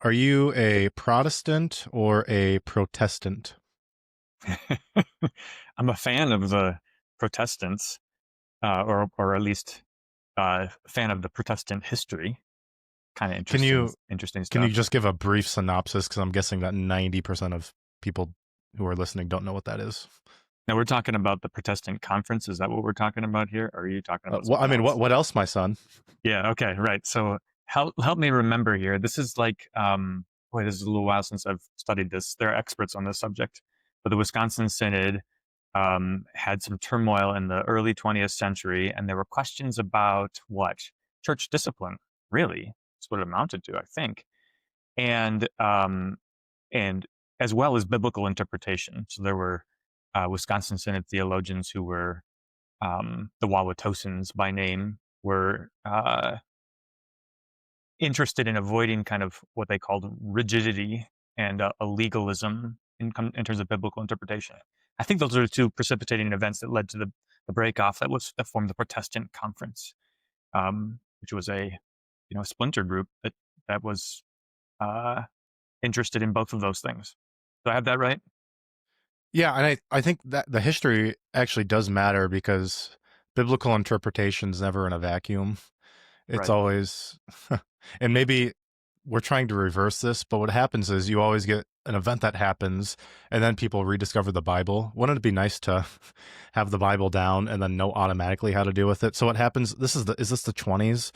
Are you a Protestant or a Protestant? I'm a fan of the Protestants, or at least a fan of the Protestant history. Kind of Can you interesting can you stuff. just give a brief synopsis? Because I'm guessing that 90% of people who are listening don't know what that is. Now we're talking about the Protestant Conference. Is that what we're talking about here? Or are you talking about Well, I something mean, what else? what else, my son? Yeah. Okay. Right. So help me remember here. This is like boy, this is a little while since I've studied this. They're experts on this subject, but the Wisconsin Synod had some turmoil in the early 20th century, and there were questions about what church discipline really. That's what it amounted to, I think, and and as well as biblical interpretation. So there were Wisconsin Synod theologians who were the Wauwatossens by name were interested in avoiding kind of what they called rigidity and a legalism in terms of biblical interpretation. I think those are the two precipitating events that led to the breakoff that formed the Protestant Conference, which was a splinter group that was uh, interested in both of those things. Do I have that right? Yeah, and I think that the history actually does matter because biblical interpretation is never in a vacuum. It's Right. always, and maybe we're trying to reverse this, but what happens is you always get an event that happens and then people rediscover the Bible. Wouldn't it be nice to have the Bible down and then know automatically how to deal with it? So what happens, is this the 20s?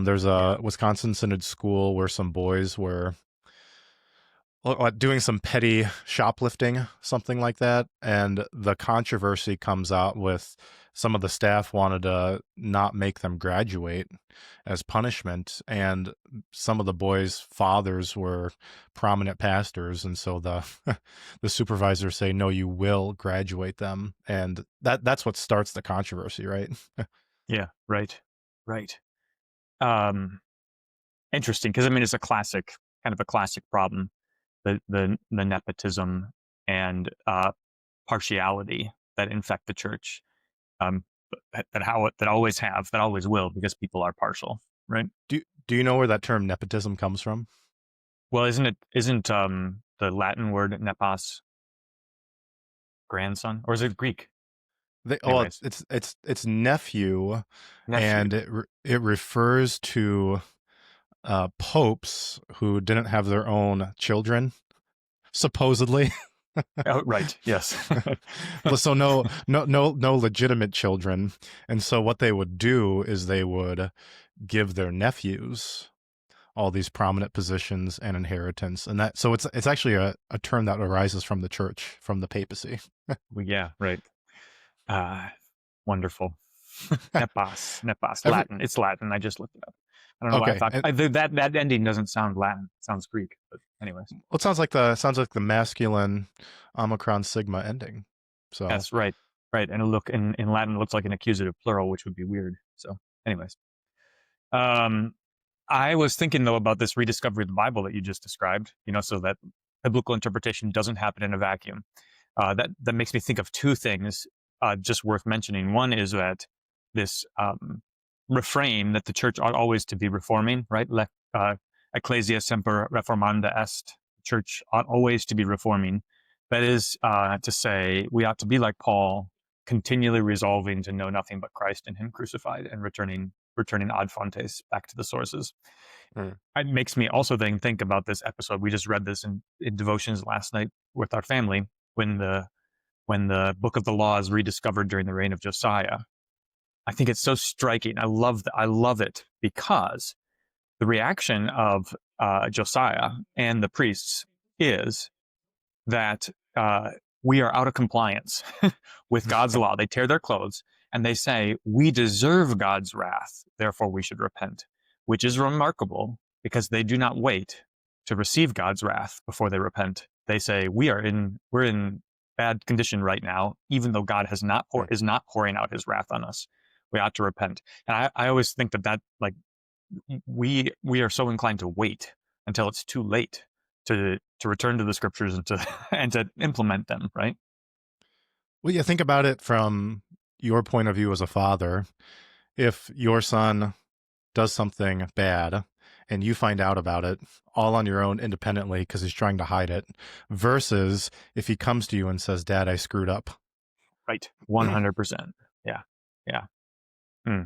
There's Yeah. a Wisconsin Synod school where some boys were doing some petty shoplifting, something like that. And the controversy comes out with some of the staff wanted to not make them graduate as punishment. And some of the boys' fathers were prominent pastors. And so the supervisors say, no, you will graduate them. And that's what starts the controversy, right? Yeah. Right. Right. Um, Interesting, because I mean it's kind of a classic problem, the nepotism and partiality that infect the church, um, that always have, that always will, because people are partial, right? Do you know where that term nepotism comes from? Well, isn't the Latin word nepos grandson, or is it Greek? Well, Anyways, it's nephew, nephew. and it refers to popes who didn't have their own children, supposedly. Oh, right. Yes. So no legitimate children, and so what they would do is they would give their nephews all these prominent positions and inheritance, and that so it's actually a term that arises from the church, from the papacy. Well, yeah. Right. Uh, Wonderful. Nepos, Every Latin. It's Latin. I just looked it up. I don't know why I Okay, thought and that ending doesn't sound Latin. It sounds Greek. But anyways, well, it sounds like the masculine Omicron Sigma ending. So that's right. Right. And look in Latin, it looks like an accusative plural, which would be weird. So, anyways, um, I was thinking though about this rediscovery of the Bible that you just described. So that biblical interpretation doesn't happen in a vacuum. That makes me think of two things just worth mentioning. One is that this refrain that the church ought always to be reforming, right? Ecclesia semper reformanda est. Church ought always to be reforming. That is to say, we ought to be like Paul, continually resolving to know nothing but Christ and Him crucified, and returning ad fontes, back to the sources. Mm. It makes me also then think about this episode. We just read this in devotions last night with our family when the book of the law is rediscovered during the reign of Josiah. I think it's so striking. I love it because the reaction of Josiah and the priests is that we are out of compliance with God's law. They tear their clothes and they say, we deserve God's wrath, therefore we should repent, which is remarkable because they do not wait to receive God's wrath before they repent. They say, we're in bad condition right now, even though God is not pouring out his wrath on us. We ought to repent. And I always think that like we are so inclined to wait until it's too late to return to the scriptures and to and to implement them, right? Well, you think about it from your point of view as a father. If your son does something bad and you find out about it all on your own independently because he's trying to hide it, versus if he comes to you and says, Dad, I screwed up. Right. 100%. Yeah. Yeah. Hmm.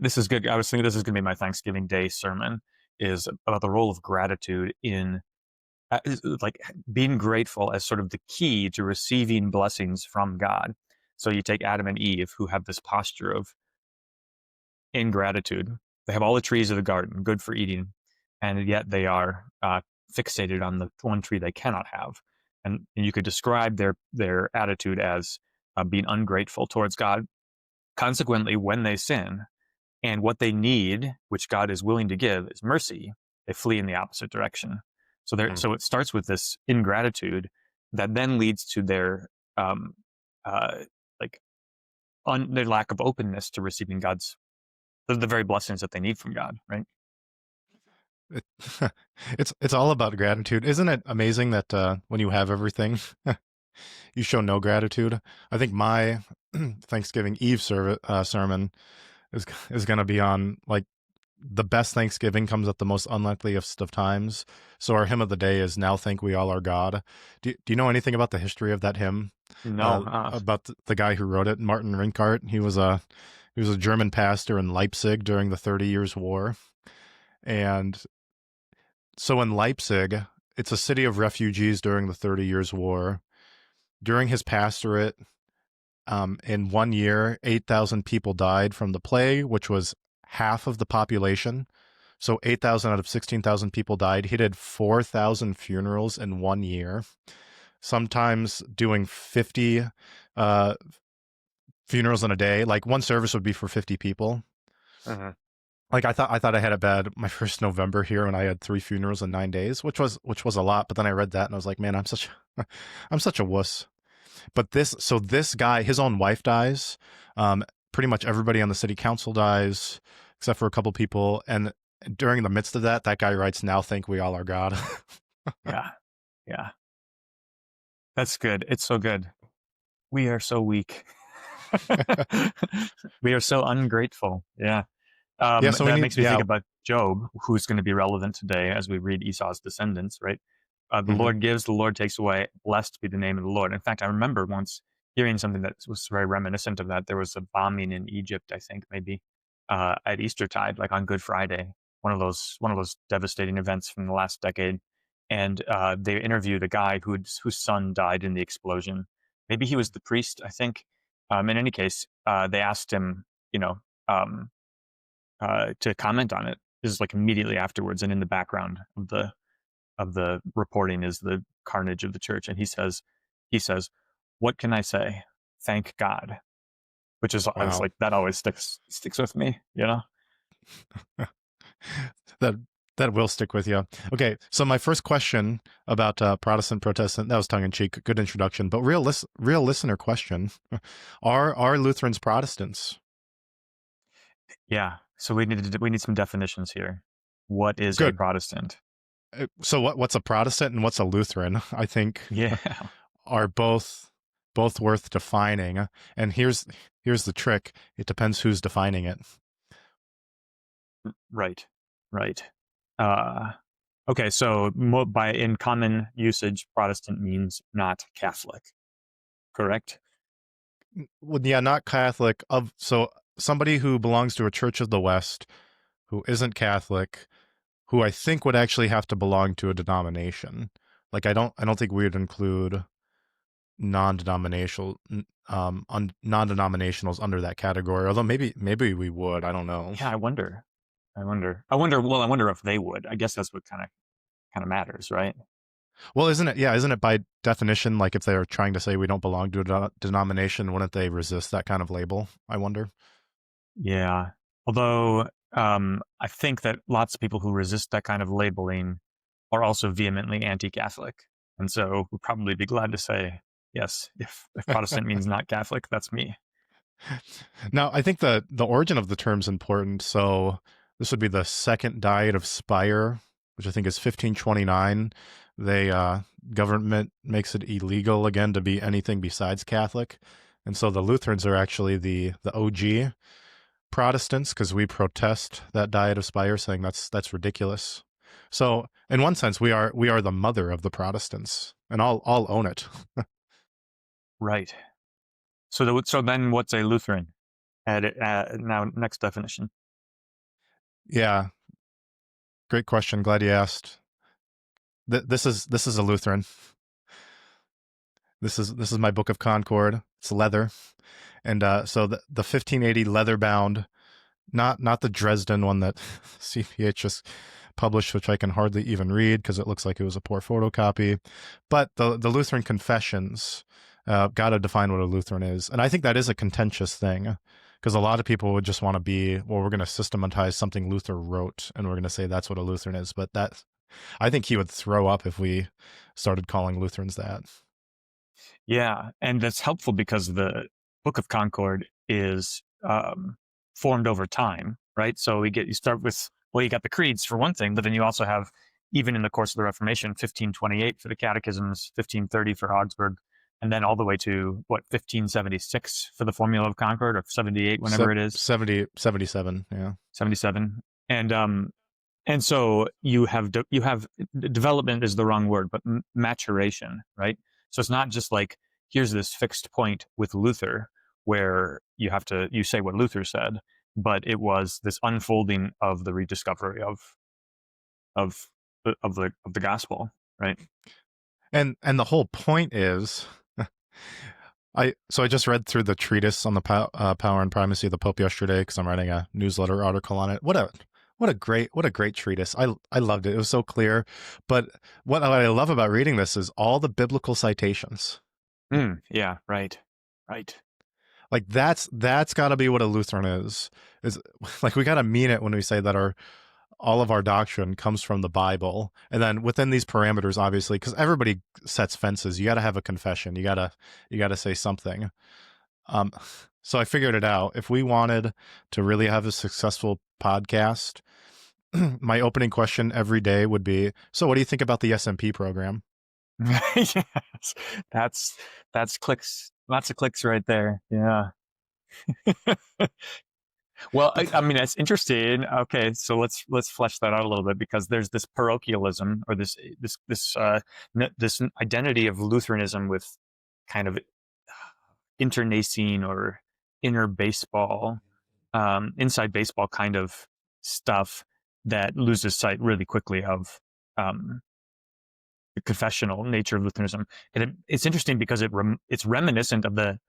This is good. I was thinking this is going to be my Thanksgiving Day sermon, is about the role of gratitude in like being grateful as sort of the key to receiving blessings from God. So you take Adam and Eve, who have this posture of ingratitude. They have all the trees of the garden, good for eating, and yet they are fixated on the one tree they cannot have. And you could describe their attitude as being ungrateful towards God. Consequently, when they sin, and what they need, which God is willing to give, is mercy, they flee in the opposite direction. Mm. So it starts with this ingratitude that then leads to their um, uh, like their lack of openness to receiving the very blessings that they need from God. Right? It, it's all about gratitude. Isn't it amazing that when you have everything, you show no gratitude? I think my Thanksgiving Eve sermon is going to be on like the best Thanksgiving comes at the most unlikeliest of times. So our hymn of the day is "Now Thank We All Our God." Do you know anything about the history of that hymn? No. About the guy who wrote it, Martin Rinkart. He was a German pastor in Leipzig during the 30 Years' War, and so in Leipzig, it's a city of refugees during the 30 Years' War. During his pastorate, in 1 year, 8,000 people died from the plague, which was half of the population. So 8,000 out of 16,000 people died. He did 4,000 funerals in 1 year, sometimes doing 50 uh, funerals in a day. Like one service would be for 50 people. Mhm. Like I thought I had it bad my first November here, and I had 3 funerals in 9 days, which was a lot. But then I read that and I was like, man, I'm such a wuss. But this guy, his own wife dies. Um, Pretty much everybody on the city council dies, except for a couple people. And during the midst of that, that guy writes, "Now thank we all our God." Yeah. Yeah. That's good. It's so good. We are so weak. We are so ungrateful. Yeah. Yeah, so we That need, makes me think yeah. about Job, who's going to be relevant today as we read Esau's descendants, right? The Hmm. Lord gives, the Lord takes away. Blessed be the name of the Lord. In fact, I remember once hearing something that was very reminiscent of that. There was a bombing in Egypt, I think, maybe at Eastertide, like on Good Friday, one of those devastating events from the last decade. And they interviewed a guy whose son died in the explosion. Maybe he was the priest, I think. In any case, they asked him, you know, um, to comment on it. This is like immediately afterwards, and in the background of the reporting is the carnage of the church. And he says, "What can I say? Thank God." Which is, I was Wow. like, that always sticks with me, you know. that that will stick with you. Okay, so my first question about Protestant, that was tongue in cheek, good introduction, but real listener question: Are Lutherans Protestants? Yeah. So we need some definitions here. What is a Good. Protestant? So what's a Protestant and what's a Lutheran? I think Yeah. are both worth defining. And here's the trick: it depends who's defining it. Right. Right. Uh, okay. So by in common usage, Protestant means not Catholic. Correct. Well, yeah, not Catholic. Of so somebody who belongs to a Church of the West who isn't Catholic, who I think would actually have to belong to a denomination. Like I don't think we would include non-denominational non-denominationals under that category. Although maybe we would. I don't know. Yeah. I wonder if they would. I guess that's what kind of matters, right? Well, isn't it by definition, like if they're trying to say we don't belong to a denomination, wouldn't they resist that kind of label? I wonder. Yeah. Although I think that lots of people who resist that kind of labeling are also vehemently anti-Catholic, and so would probably be glad to say yes. If Protestant means not Catholic, that's me. Now, I think the origin of the term's important. So this would be the Second Diet of Speyer, which I think is 1529. They government makes it illegal again to be anything besides Catholic, and so the Lutherans are actually the OG. Protestants, because we protest that diet of Speyer, saying that's ridiculous. So in one sense, we are the mother of the Protestants, and I'll own it. Right. So then what's a Lutheran? Now, next definition. Yeah, great question. Glad you asked. This is a Lutheran. This is my Book of Concord. It's leather, and so the 1580 leather bound, not the Dresden one that CPH just published, which I can hardly even read because it looks like it was a poor photocopy, but the Lutheran Confessions. Got to define what a Lutheran is, and I think that is a contentious thing because a lot of people would just want to be, well, we're going to systematize something Luther wrote, and we're going to say that's what a Lutheran is. But that, I think he would throw up if we started calling Lutherans that. Yeah, and that's helpful because the Book of Concord is formed over time, right? So you start with, well, you got the creeds for one thing, but then you also have, even in the course of the Reformation, 1528 for the catechisms, 1530 for Augsburg, and then all the way to 1576 for the Formula of Concord, or 78, whenever it is. 77, yeah. 77. And so you have development is the wrong word, but maturation, right? So it's not just like, here's this fixed point with Luther where you say what Luther said, but it was this unfolding of the rediscovery of the gospel, right? And the whole point is, I just read through the treatise on the power and primacy of the Pope yesterday because I'm writing a newsletter article on it. What a great treatise. I loved it. It was so clear. But what I love about reading this is all the biblical citations. Yeah, right. Like that's got to be what a Lutheran is like, we got to mean it when we say that all of our doctrine comes from the Bible, and then within these parameters, obviously, because everybody sets fences, you got to have a confession, you got to say something. So I figured it out. If we wanted to really have a successful podcast, my opening question every day would be, so what do you think about the SMP program? Yes, that's clicks. Lots of clicks right there. Yeah. Well, I mean, it's interesting. Okay, so let's flesh that out a little bit, because there's this parochialism, or this identity of Lutheranism with kind of internecine or inner baseball, inside baseball kind of stuff that loses sight really quickly of the confessional nature of Lutheranism. And it's interesting because it's reminiscent of the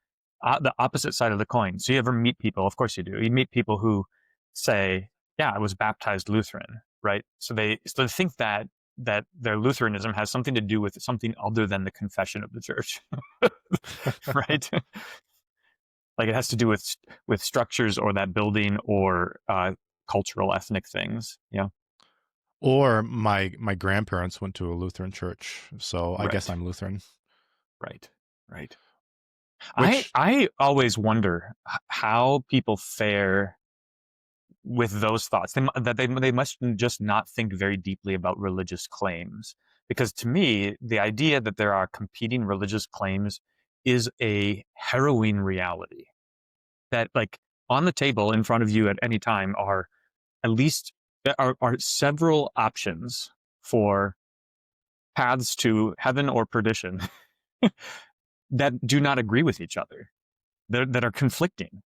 opposite side of the coin. So you ever meet people? Of course you do. You meet people who say, "Yeah, I was baptized Lutheran," right? So they think that their Lutheranism has something to do with something other than the confession of the church, right? Like it has to do with structures, or that building, or cultural, ethnic things. Yeah. Or my grandparents went to a Lutheran church, so I guess Right. I'm Lutheran. Right. Which, I always wonder how people fare with those thoughts. They must just not think very deeply about religious claims, because to me, the idea that there are competing religious claims is a harrowing reality. That, like, on the table in front of you at any time are at least are several options for paths to heaven or perdition that do not agree with each other, that are conflicting.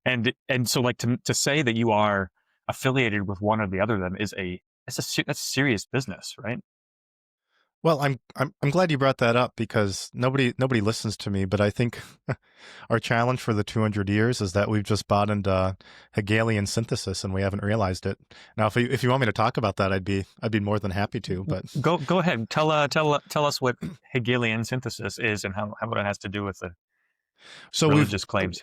And so, like, to say that you are affiliated with one or the other of them that's serious business, right? well, I'm glad you brought that up because nobody listens to me, but I think our challenge for the 200 years is that we've just bought into Hegelian synthesis and we haven't realized it. Now, if you want me to talk about that, I'd be more than happy to. But Go ahead. Tell us what Hegelian synthesis is, and how what it has to do with the so we've religious claims.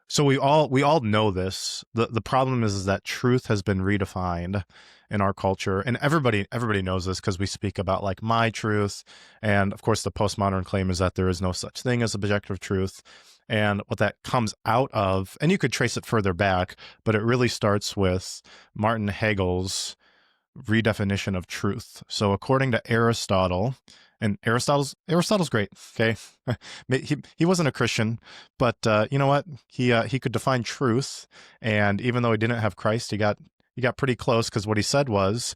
So we all know this. The problem is that truth has been redefined in our culture, and everybody knows this because we speak about, like, my truth, and of course the postmodern claim is that there is no such thing as objective truth. And what that comes out of, and you could trace it further back, but it really starts with Martin Hegel's redefinition of truth. So according to Aristotle, And Aristotle's great. Okay, he wasn't a Christian, but you know what? He could define truth, and even though he didn't have Christ, he got pretty close because what he said was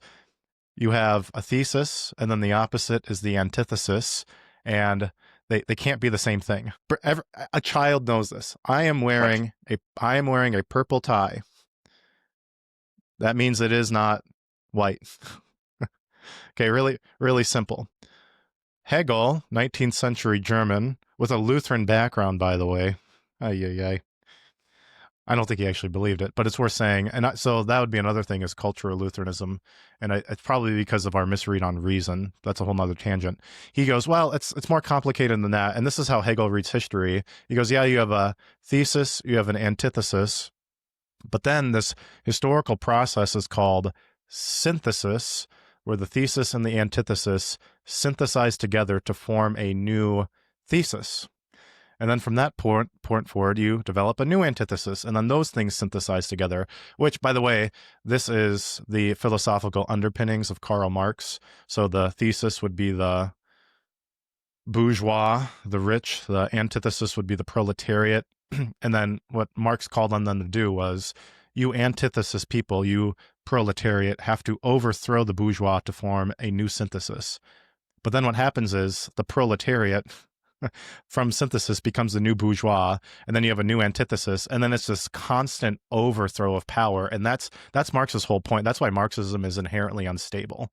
you have a thesis, and then the opposite is the antithesis, and they can't be the same thing. A child knows this. Right. I am wearing a purple tie. That means it is not white. Okay, really, really simple. Hegel, 19th century German, with a Lutheran background, by the way. Ay, ay, ay. I don't think he actually believed it, but it's worth saying. So that would be another thing is cultural Lutheranism. And it's probably because of our misread on reason. That's a whole nother tangent. He goes, well, it's more complicated than that. And this is how Hegel reads history. He goes, yeah, you have a thesis, you have an antithesis, but then this historical process is called synthesis, where the thesis and the antithesis synthesize together to form a new thesis. And then from that point forward, you develop a new antithesis, and then those things synthesize together, which, by the way, this is the philosophical underpinnings of Karl Marx. So the thesis would be the bourgeois, the rich, the antithesis would be the proletariat. And then what Marx called on them to do was, you antithesis people, you proletariat, have to overthrow the bourgeois to form a new synthesis. But then what happens is the proletariat from synthesis becomes the new bourgeois, and then you have a new antithesis, and then it's this constant overthrow of power. And that's Marx's whole point. That's why Marxism is inherently unstable.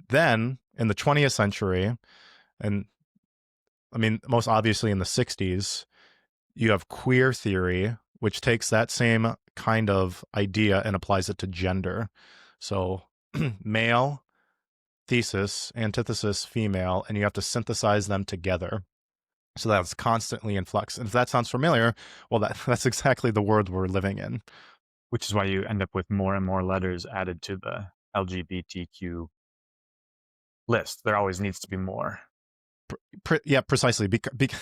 Then in the 20th century, and I mean, most obviously in the 60s, you have queer theory, which takes that same kind of idea and applies it to gender. So male, thesis, antithesis, female, and you have to synthesize them together. So that's constantly in flux. And if that sounds familiar, well, that's exactly the world we're living in. Which is why you end up with more and more letters added to the LGBTQ list. There always needs to be more. Yeah, precisely.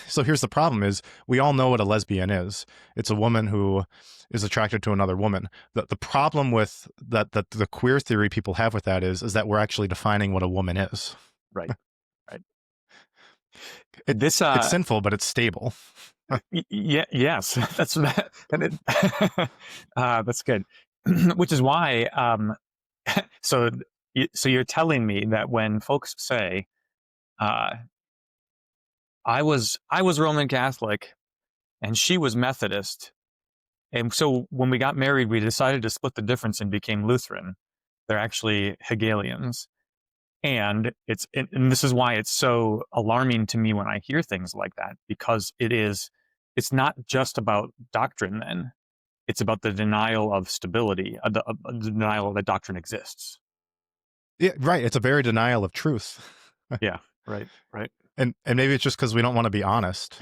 So here's the problem: is we all know what a lesbian is. It's a woman who is attracted to another woman. The problem with that the queer theory people have with that is that we're actually defining what a woman is. Right. Right. It's sinful, but it's stable. Yes, that's that. That's good. Which is why. So you're telling me that when folks say, I was Roman Catholic and she was Methodist, and so when we got married, we decided to split the difference and became Lutheran. They're actually Hegelians. And this is why it's so alarming to me when I hear things like that, because it's not just about doctrine then. It's about the denial of stability, the denial that doctrine exists. Yeah, right. It's a very denial of truth. Yeah, right. And maybe it's just because we don't want to be honest.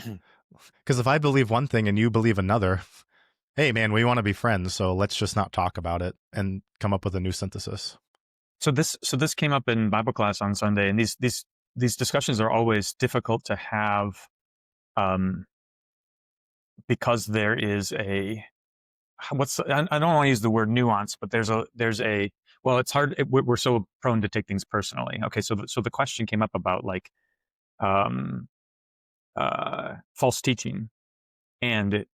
Because if I believe one thing and you believe another, hey man, we want to be friends, so let's just not talk about it and come up with a new synthesis. So this came up in Bible class on Sunday, and these discussions are always difficult to have, because there is I don't want to use the word nuance, but there's a well, it's hard. We're so prone to take things personally. Okay, so the question came up about like false teaching, and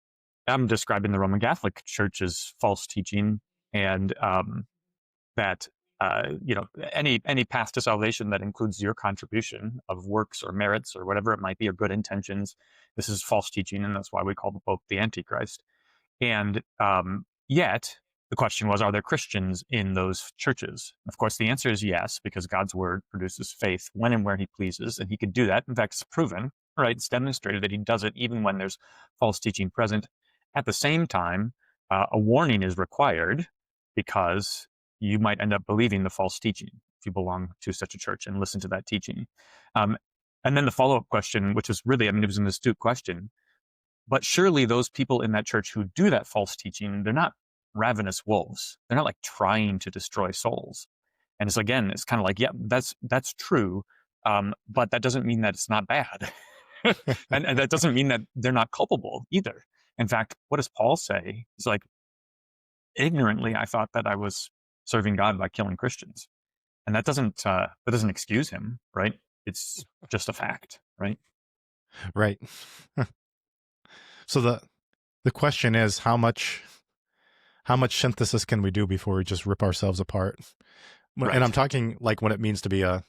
I'm describing the Roman Catholic Church as false teaching, and that any path to salvation that includes your contribution of works or merits or whatever it might be, or good intentions, this is false teaching, and that's why we call the Pope the Antichrist. And yet the question was, are there Christians in those churches? Of course, the answer is yes, because God's word produces faith when and where he pleases, and he could do that. In fact, it's proven, right? It's demonstrated that he does it even when there's false teaching present. At the same time, a warning is required, because you might end up believing the false teaching if you belong to such a church and listen to that teaching. And then the follow-up question, which was really, it was an astute question, but surely those people in that church who do that false teaching, they're not ravenous wolves. They're not like trying to destroy souls. And it's kind of like, yeah, that's true. But that doesn't mean that it's not bad. and that doesn't mean that they're not culpable either. In fact, what does Paul say? It's like, ignorantly, I thought that I was serving God by killing Christians. And that doesn't excuse him, right? It's just a fact, right? Right. So the question is how much synthesis can we do before we just rip ourselves apart? And I'm Right. talking like what it means to be a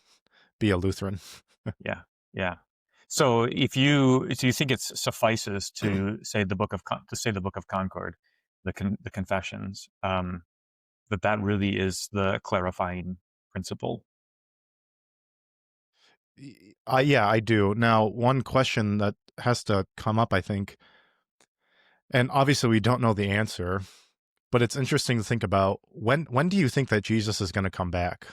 Lutheran. Yeah. Yeah. So if you think it suffices to say the Book of Concord, the Confessions, that really is the clarifying principle. Yeah, I do. Now, one question that has to come up, I think, and obviously we don't know the answer, but it's interesting to think about when do you think that Jesus is going to come back?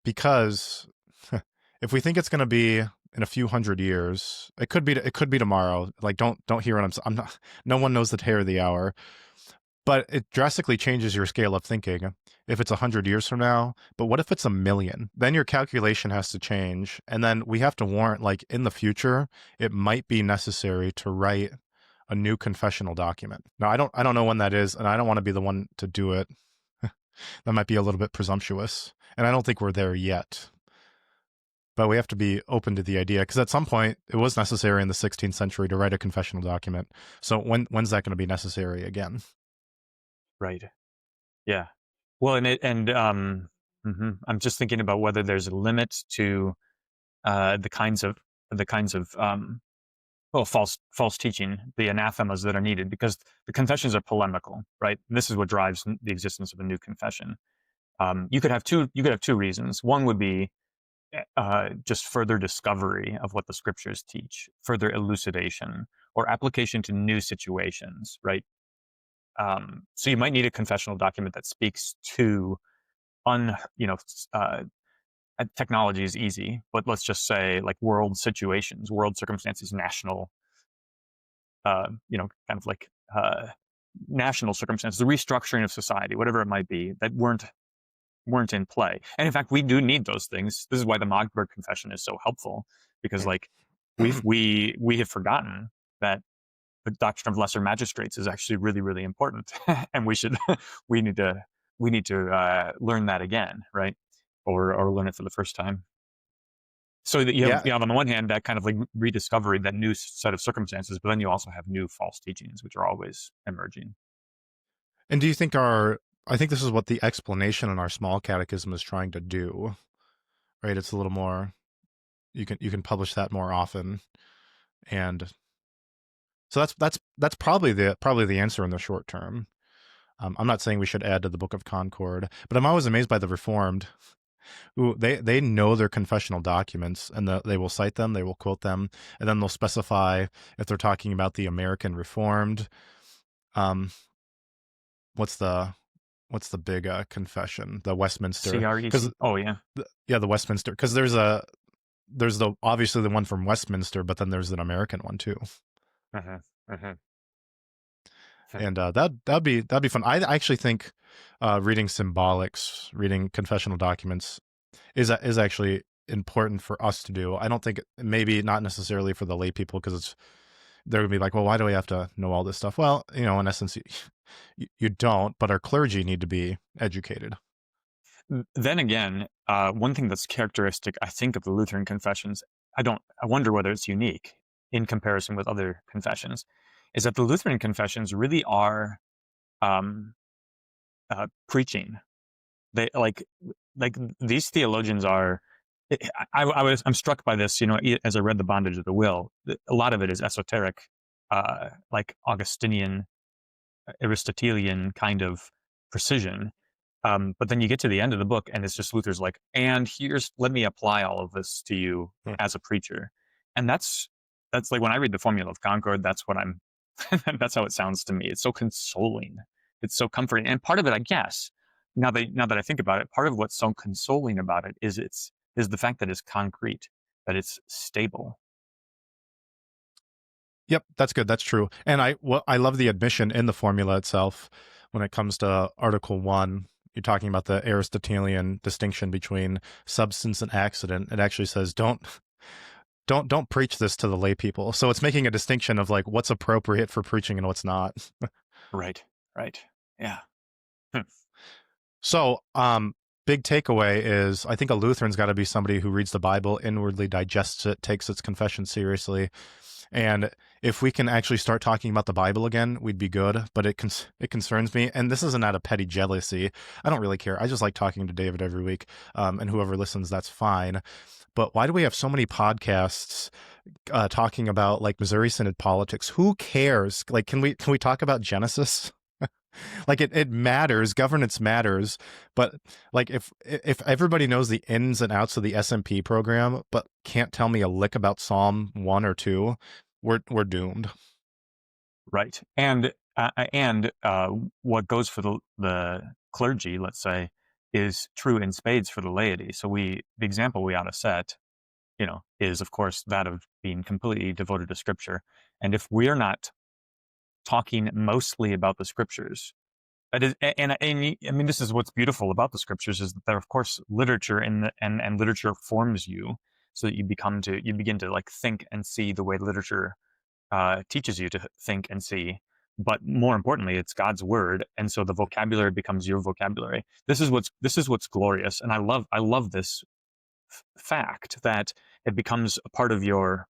Because if we think it's going to be in a few hundred years, it could be tomorrow. Like don't hear what I'm not. No one knows the day or the hour, but it drastically changes your scale of thinking if it's 100 years from now. But what if it's a million? Then your calculation has to change, and then we have to warrant like in the future it might be necessary to write a new confessional document. Now I don't know when that is, and I don't want to be the one to do it. That might be a little bit presumptuous, and I don't think we're there yet. But we have to be open to the idea because at some point it was necessary in the 16th century to write a confessional document. So when's that going to be necessary again? Right. Yeah. Well, I'm just thinking about whether there's a limit to the kinds of well, false teaching, the anathemas that are needed, because the confessions are polemical, right? This is what drives the existence of a new confession. You could have two reasons. One would be just further discovery of what the scriptures teach, further elucidation, or application to new situations, right? So you might need a confessional document that speaks to un, you know, uh, technology is easy, but let's just say like world situations, world circumstances, national, kind of like national circumstances, the restructuring of society, whatever it might be, that weren't in play. And in fact, we do need those things. This is why the Magdeburg Confession is so helpful, because like we have forgotten that the doctrine of lesser magistrates is actually really, really important, and we need to learn that again, right? Or learn it for the first time. So that Yeah. you have on the one hand that kind of like rediscovery, that new set of circumstances, but then you also have new false teachings, which are always emerging. And do you think I think this is what the explanation in our small catechism is trying to do, right? It's a little more you can publish that more often, and so that's probably the answer in the short term. I'm not saying we should add to the Book of Concord, but I'm always amazed by the Reformed who they know their confessional documents, and they will cite them, they will quote them, and then they'll specify if they're talking about the American Reformed. Um, what's the big confession, the Westminster, because CREC. Oh yeah. yeah, the Westminster, because there's the obviously the one from Westminster, but then there's an American one too, Uh-huh. Uh-huh. and that'd be fun. I actually think reading symbolics, reading confessional documents is actually important for us to do. I don't think maybe not necessarily for the lay people because they're gonna be like, well, why do we have to know all this stuff? Well, in essence, you don't, but our clergy need to be educated. Then again, one thing that's characteristic, I think, of the Lutheran confessions, I wonder whether it's unique in comparison with other confessions, is that the Lutheran confessions really are um, preaching. They like these theologians are. I'm struck by this, as I read the Bondage of the Will. A lot of it is esoteric, like Augustinian, Aristotelian kind of precision. But then you get to the end of the book, and it's just Luther's like, and let me apply all of this to you Hmm. as a preacher. And that's like when I read the Formula of Concord, that's what I'm, that's how it sounds to me. It's so consoling. It's so comforting. And part of it, I guess, now that I think about it, part of what's so consoling about it is the fact that it's concrete, that it's stable. Yep, that's good. That's true. And I love the admission in the formula itself when it comes to Article 1. You're talking about the Aristotelian distinction between substance and accident. It actually says don't preach this to the lay people. So it's making a distinction of like what's appropriate for preaching and what's not. Right. Right. Yeah. Hmm. So big takeaway is I think a Lutheran's got to be somebody who reads the Bible, inwardly digests it, takes its confession seriously. And if we can actually start talking about the Bible again, we'd be good. But it concerns me, and this isn't out of petty jealousy. I don't really care. I just like talking to David every week, and whoever listens, that's fine. But why do we have so many podcasts talking about like Missouri Synod politics? Who cares? Like, can we talk about Genesis? Like it matters, governance matters, but like if everybody knows the ins and outs of the SMP program but can't tell me a lick about Psalm 1 or 2, we're doomed. Right. And what goes for the clergy, let's say, is true in spades for the laity. So the example we ought to set, is of course that of being completely devoted to Scripture. And if we're not talking mostly about the Scriptures, that is, and I mean, this is what's beautiful about the Scriptures, is that they're of course literature, and literature forms you, so that you begin to like think and see the way literature teaches you to think and see. But more importantly, it's God's word, and so the vocabulary becomes your vocabulary. This is what's glorious, and I love this fact that it becomes a part of your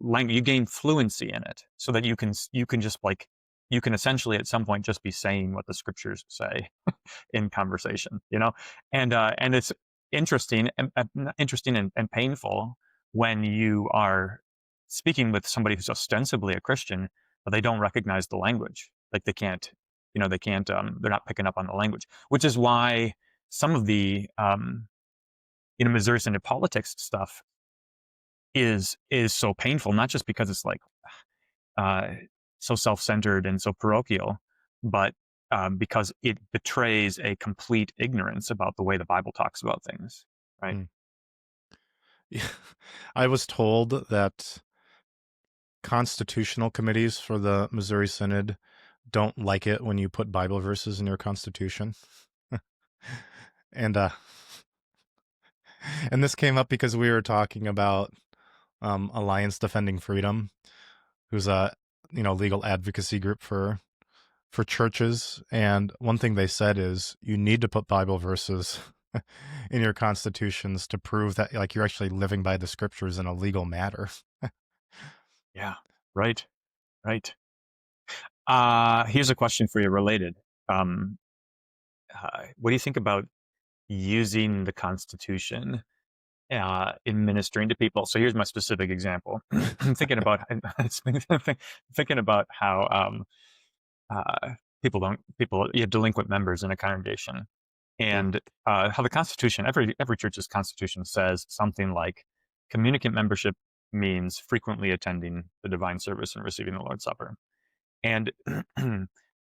language. You gain fluency in it, so that you can just like you can essentially at some point just be saying what the Scriptures say in conversation, and it's interesting and painful when you are speaking with somebody who's ostensibly a Christian, but they don't recognize the language. Like they're not picking up on the language, which is why some of the Missouri Synod politics stuff is so painful, not just because it's like uh, so self-centered and so parochial, but because it betrays a complete ignorance about the way the Bible talks about things, right? Mm. I was told that constitutional committees for the Missouri Synod don't like it when you put Bible verses in your constitution. and and this came up because we were talking about Alliance Defending Freedom, who's a legal advocacy group for churches, and one thing they said is you need to put Bible verses in your constitutions to prove that like you're actually living by the Scriptures in a legal matter. Yeah, right, right. Here's a question for you related. Um, what do you think about using the Constitution in ministering to people? So here's my specific example. I'm thinking about thinking about how people you have delinquent members in a congregation, Ooh. and how the Constitution, every church's Constitution says something like communicant membership means frequently attending the divine service and receiving the Lord's Supper. And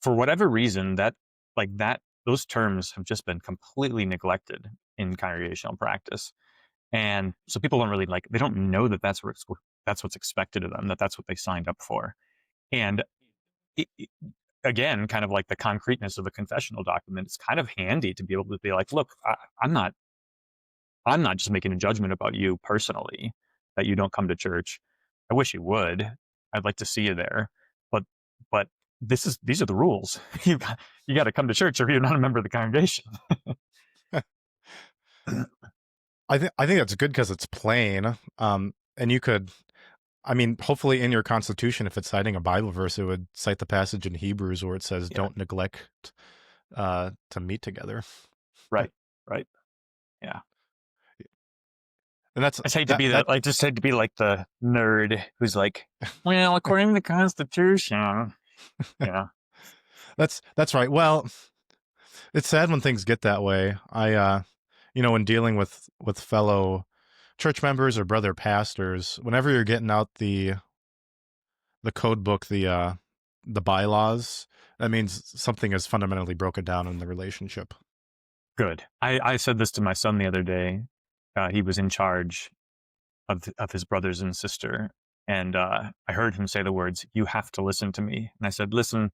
for whatever reason, those terms have just been completely neglected in congregational practice. And so people don't really they don't know that that's what's expected of them, that's what they signed up for. And again, kind of like the concreteness of the confessional document, it's kind of handy to be able to be like, look, I'm not just making a judgment about you personally that you don't come to church. I wish you would. I'd like to see you there. But but these are the rules. You got to come to church or you're not a member of the congregation. I think that's good because it's plain. And you could, I mean, hopefully in your constitution, if it's citing a Bible verse, it would cite the passage in Hebrews where it says, Yeah. "Don't neglect to meet together." Right. Right. Yeah. And that's I just hate to that be that like the nerd who's like, well, according to the Constitution. Yeah. that's right. Well, it's sad when things get that way. When dealing with fellow church members or brother pastors, whenever you're getting out the code book, the bylaws, that means something is fundamentally broken down in the relationship. Good. I said this to my son the other day. He was in charge of his brothers and sister, and I heard him say the words, "You have to listen to me." And I said, "Listen,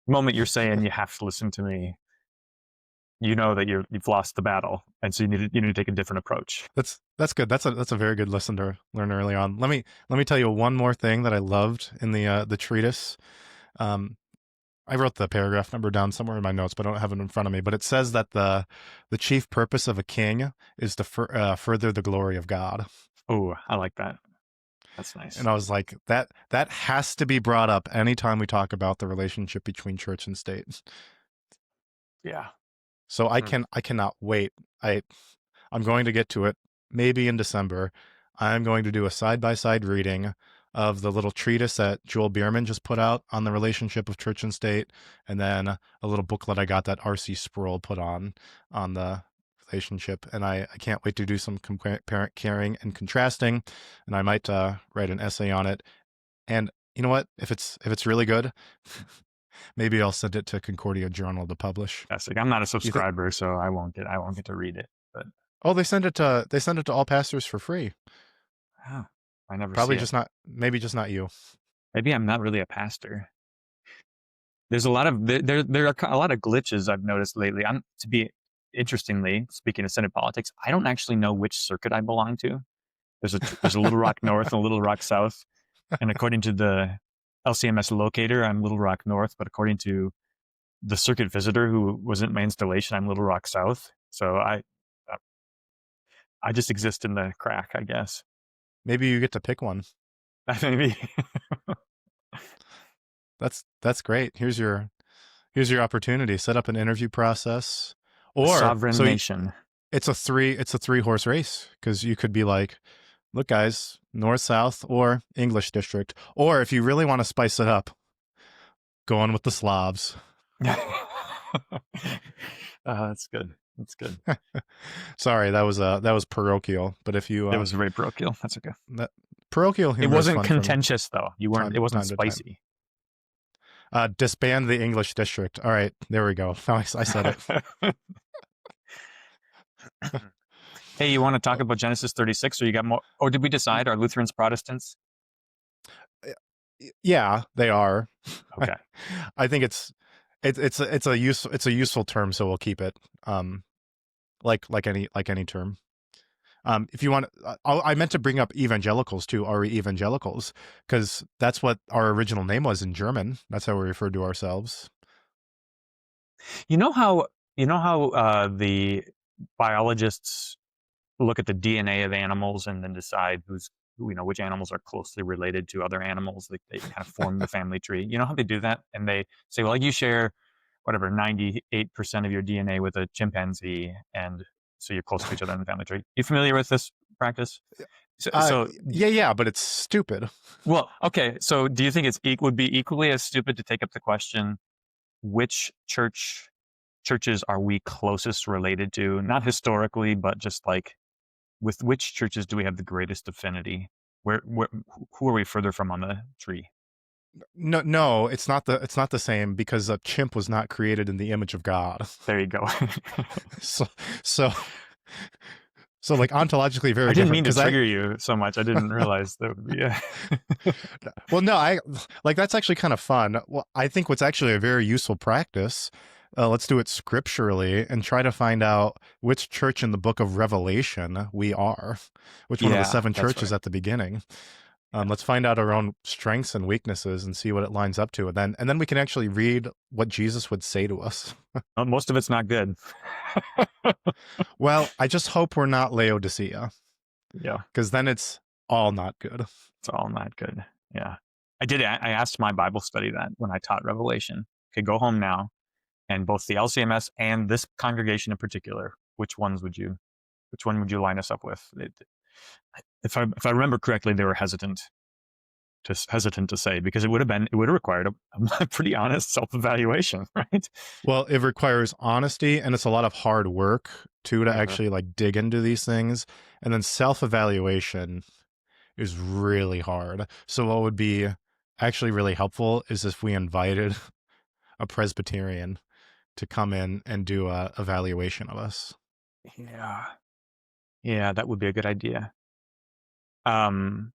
the moment you're saying you have to listen to me, you know that you've lost the battle, and so you need to take a different approach." That's good. That's a very good lesson to learn early on. Let me tell you one more thing that I loved in the treatise. Um, I wrote the paragraph number down somewhere in my notes, but I don't have it in front of me. But it says that the chief purpose of a king is to further the glory of God. Oh, I like that. That's And nice. I was like, that has to be brought up anytime we talk about the relationship between church and state. Yeah. So Hmm. I cannot wait. I'm going to get to it maybe in December. I'm going to do a side by side reading of the little treatise that Joel Bierman just put out on the relationship of church and state, and then a little booklet I got that R.C. Sproul put on the relationship. And I can't wait to do some comparing and contrasting, and I might write an essay on it. And you know what? If it's really good, maybe I'll send it to Concordia Journal to publish. That's like, I'm not a You think? subscriber, so I won't get to read it. But Oh, they send it to all pastors for free. oh, I never see Probably it. just not, maybe just not you. Maybe I'm not really a pastor. There's a lot of there are a lot of glitches I've noticed lately. I'm to be Interestingly, speaking of Senate politics, I don't actually know which circuit I belong to. There's a Little Rock North and a Little Rock South, and according to the LCMS locator, I'm Little Rock North, but according to the circuit visitor who was at my installation, I'm Little Rock South. So I just exist in the crack, I guess. Maybe you get to pick one. Maybe. That's great. Here's your opportunity. Set up an interview process, A or sovereign nation. it's a 3-horse race because you could be like, look, guys, north, south, or English district, or if you really want to spice it up, go on with the Slavs. That's good. That's good. Sorry, that was parochial. But if you It was very parochial. That's okay. that, parochial It humor is wasn't fun from contentious though. It wasn't time to time. spicy. Disband the English district. All right, there we go. I said it. Hey, you want to talk about Genesis 36, or you got more? Or did we decide? Are Lutherans Protestants? Yeah, they are. Okay. I think it's a useful term, so we'll keep it. Like any term. If you want, I meant to bring up evangelicals too. Are we evangelicals? Because that's what our original name was in German. That's how we referred to ourselves. You know how the biologists look at the DNA of animals and then decide which animals are closely related to other animals. They kind of form the family tree. You know how they do that, and they say, well, you share whatever 98% of your DNA with a chimpanzee, and so you're close to each other in the family tree. You familiar with this practice? So Yeah, but it's stupid. well, okay. So do you think would be equally as stupid to take up the question, which churches are we closest related to? Not historically, but just like, with which churches do we have the greatest affinity? Who are we further from on the tree? No, it's not the same because a chimp was not created in the image of God. There you go. So so so like ontologically very I didn't different mean to because trigger you so much. I didn't realize that would be. well, no, I like that's actually kind of fun. Well, I think what's actually a very useful practice. Let's do it scripturally and try to find out which church in the book of Revelation we are, which one of the Yeah, seven that's churches right. at the beginning. Yeah. Let's find out our own strengths and weaknesses and see what it lines up to, and then we can actually read what Jesus would say to us. Most of it's not good. Well, I just hope we're not Laodicea, Yeah, because then it's all not good. it's all not good. Yeah, I did. I asked my Bible study that when I taught Revelation. Okay, go home now, and both the LCMS and this congregation in particular, which one would you line us up with? If I remember correctly, they were hesitant to say, because it would have required a pretty honest self-evaluation, right? Well, it requires honesty and it's a lot of hard work too to Uh-huh. actually like dig into these things. And then self-evaluation is really hard. So what would be actually really helpful is if we invited a Presbyterian to come in and do a evaluation of us. Yeah, yeah, that would be a good idea. I'm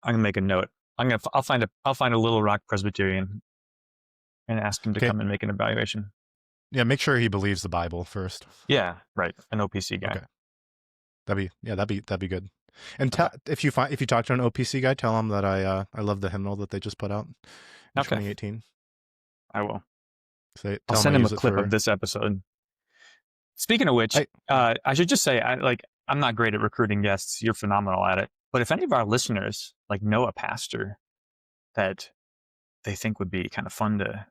gonna make a note. I'll find a Little Rock Presbyterian and ask him to Okay. come and make an evaluation. Yeah, make sure he believes the Bible first. Yeah, right. An OPC guy. Okay. That'd be good. And Okay. if you talk to an OPC guy, tell him that I love the hymnal that they just put out in Okay. 2018. I will. I'll Tell him I send him a use it clip of for. this episode. Speaking of which, I I should just say, I'm not great at recruiting guests. You're phenomenal at it. But if any of our listeners know a pastor that they think would be kind of fun to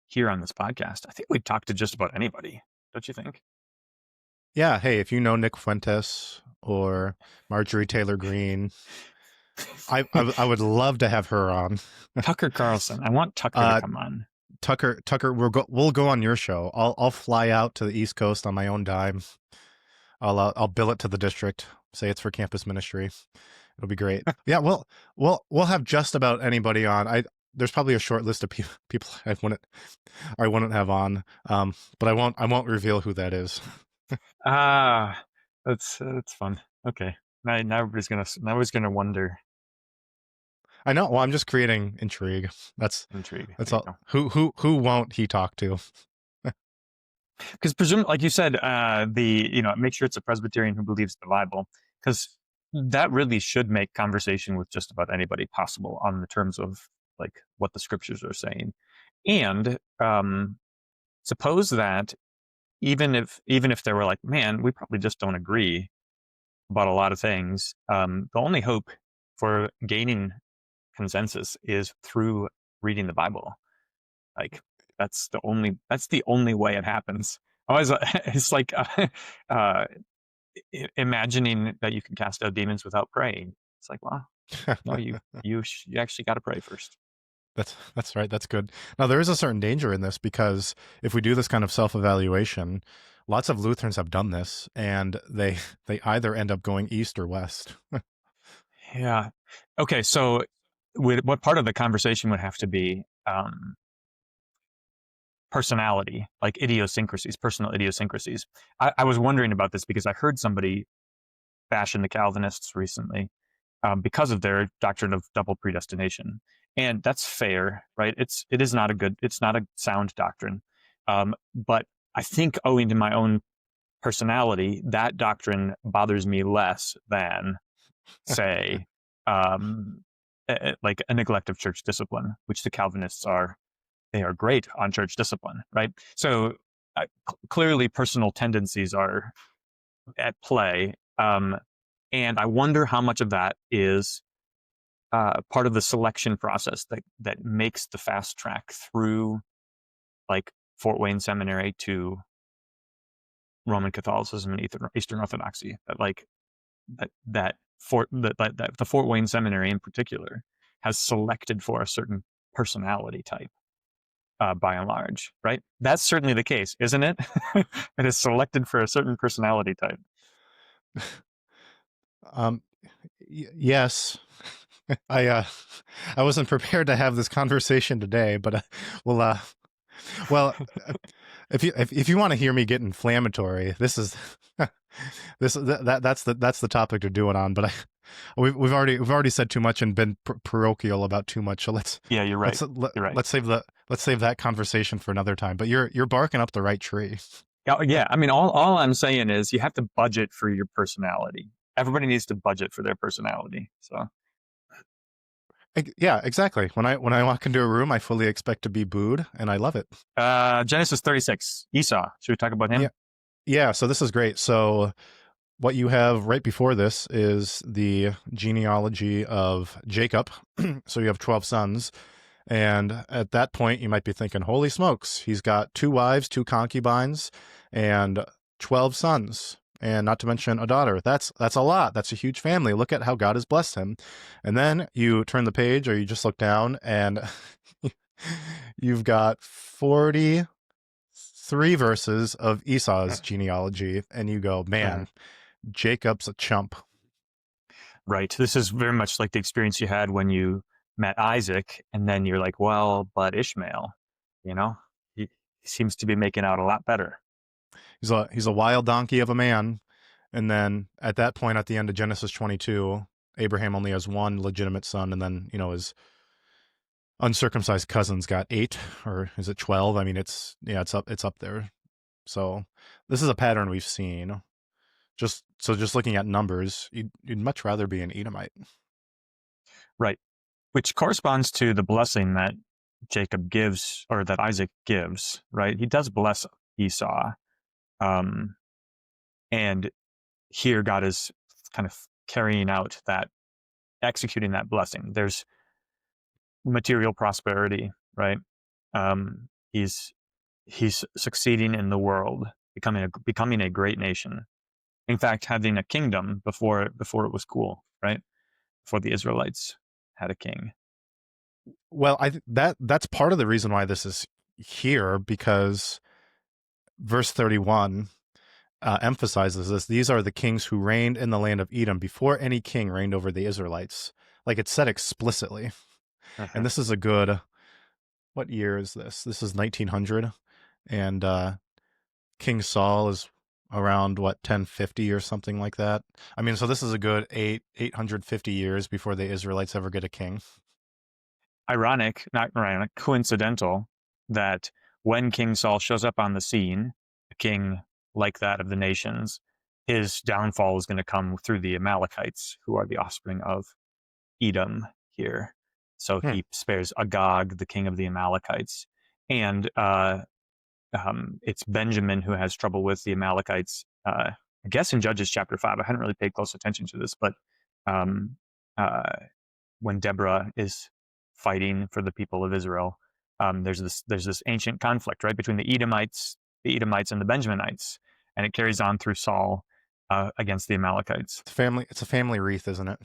hear on this podcast, I think we'd talk to just about anybody. Don't you think? Yeah, hey, if you know Nick Fuentes or Marjorie Taylor Greene, I would love to have her on. Tucker Carlson. I want Tucker to Uh, come on. Tucker, we'll go on your show. I'll fly out to the East Coast on my own dime. I'll bill it to the district. Say it's for campus ministry. It'll be great. Yeah, we'll have just about anybody on. There's probably a short list of people I wouldn't have on. But I won't reveal who that is. Ah, that's fun. Okay. Now everybody's gonna wonder. I know. Well, I'm just creating intrigue. Intrigue. That's There you all. go. Who won't he talk to? Because like you said, make sure it's a Presbyterian who believes the Bible, because that really should make conversation with just about anybody possible on the terms of what the scriptures are saying. And suppose that even if they were like, man, we probably just don't agree about a lot of things, the only hope for gaining consensus is through reading the Bible. Like that's the only way it happens. Always, it's like uh, imagining that you can cast out demons without praying. It's like, well, no, you actually got to pray first. That's right. That's good. Now there is a certain danger in this, because if we do this kind of self-evaluation, lots of Lutherans have done this, and they either end up going east or west. Yeah. Okay. So, what part of the conversation would have to be personality, like idiosyncrasies, personal idiosyncrasies? I was wondering about this because I heard somebody bashing the Calvinists recently because of their doctrine of double predestination, and that's fair, right? It's not a sound doctrine, but I think owing to my own personality, that doctrine bothers me less than, say, like a neglect of church discipline, which the Calvinists they are great on church discipline, right? So clearly, personal tendencies are at play, and I wonder how much of that is part of the selection process that makes the fast track through, like, Fort Wayne Seminary to Roman Catholicism and Eastern Orthodoxy. That the Fort Wayne Seminary in particular has selected for a certain personality type, by and large, right? That's certainly the case, isn't it? It is selected for a certain personality type. Um, yes. I I wasn't prepared to have this conversation today, but well, well, if you want to hear me get inflammatory, this is that's the topic to do it on. But we've already said too much and been parochial about too much. So Yeah, you're right. You're right. let's save that conversation for another time. But you're barking up the right tree. Yeah. I mean, all I'm saying is you have to budget for your personality. Everybody needs to budget for their personality. So Yeah, exactly. When I walk into a room, I fully expect to be booed, and I love it. Genesis 36, Esau. Should we talk about him? Yeah. So this is great. So what you have right before this is the genealogy of Jacob. So you have 12 sons. And at that point, you might be thinking, holy smokes, he's got 2 wives, 2 concubines, and 12 sons. And not to mention a daughter. That's a lot. That's a huge family. Look at how God has blessed him. And then you turn the page, or you just look down, and you've got 43 verses of Esau's genealogy. And you go, man, Jacob's a chump. Right. This is very much like the experience you had when you met Isaac, and then you're like, well, but Ishmael, he seems to be making out a lot better. He's a wild donkey of a man. And then at that point, at the end of Genesis 22, Abraham only has 1 legitimate son, and then his uncircumcised cousin's got 8, or is it 12? I mean, it's up there. So this is a pattern we've seen. Just looking at numbers, you'd much rather be an Edomite, Right. Which corresponds to the blessing that Jacob gives, or that Isaac gives, right? He does bless Esau. Um, and here God is kind of carrying out that, executing that blessing. There's material prosperity, right? He's succeeding in the world, becoming a great nation. In fact, having a kingdom before it was cool, right? Before the Israelites had a king. Well, that's part of the reason why this is here, because verse 31 emphasizes this. These are the kings who reigned in the land of Edom before any king reigned over the Israelites. Like it's said explicitly. And Mhm. this is a good, what year is this? This is 1900. And King Saul is around, what, 1050 or something like that. I mean, so this is a good 850 years before the Israelites ever get a king. Not ironic, coincidental that when King Saul shows up on the scene, a king like that of the nations, his downfall is going to come through the Amalekites, who are the offspring of Edom here. So Hmm. he spares Agag, the king of the Amalekites. And it's Benjamin who has trouble with the Amalekites. I guess in Judges chapter 5. I hadn't really paid close attention to this, but um, uh, when Deborah is fighting for the people of Israel, there's this ancient conflict, right, between the Edomites and the Benjaminites, and it carries on through Saul against the Amalekites. It's a family wreath, isn't it?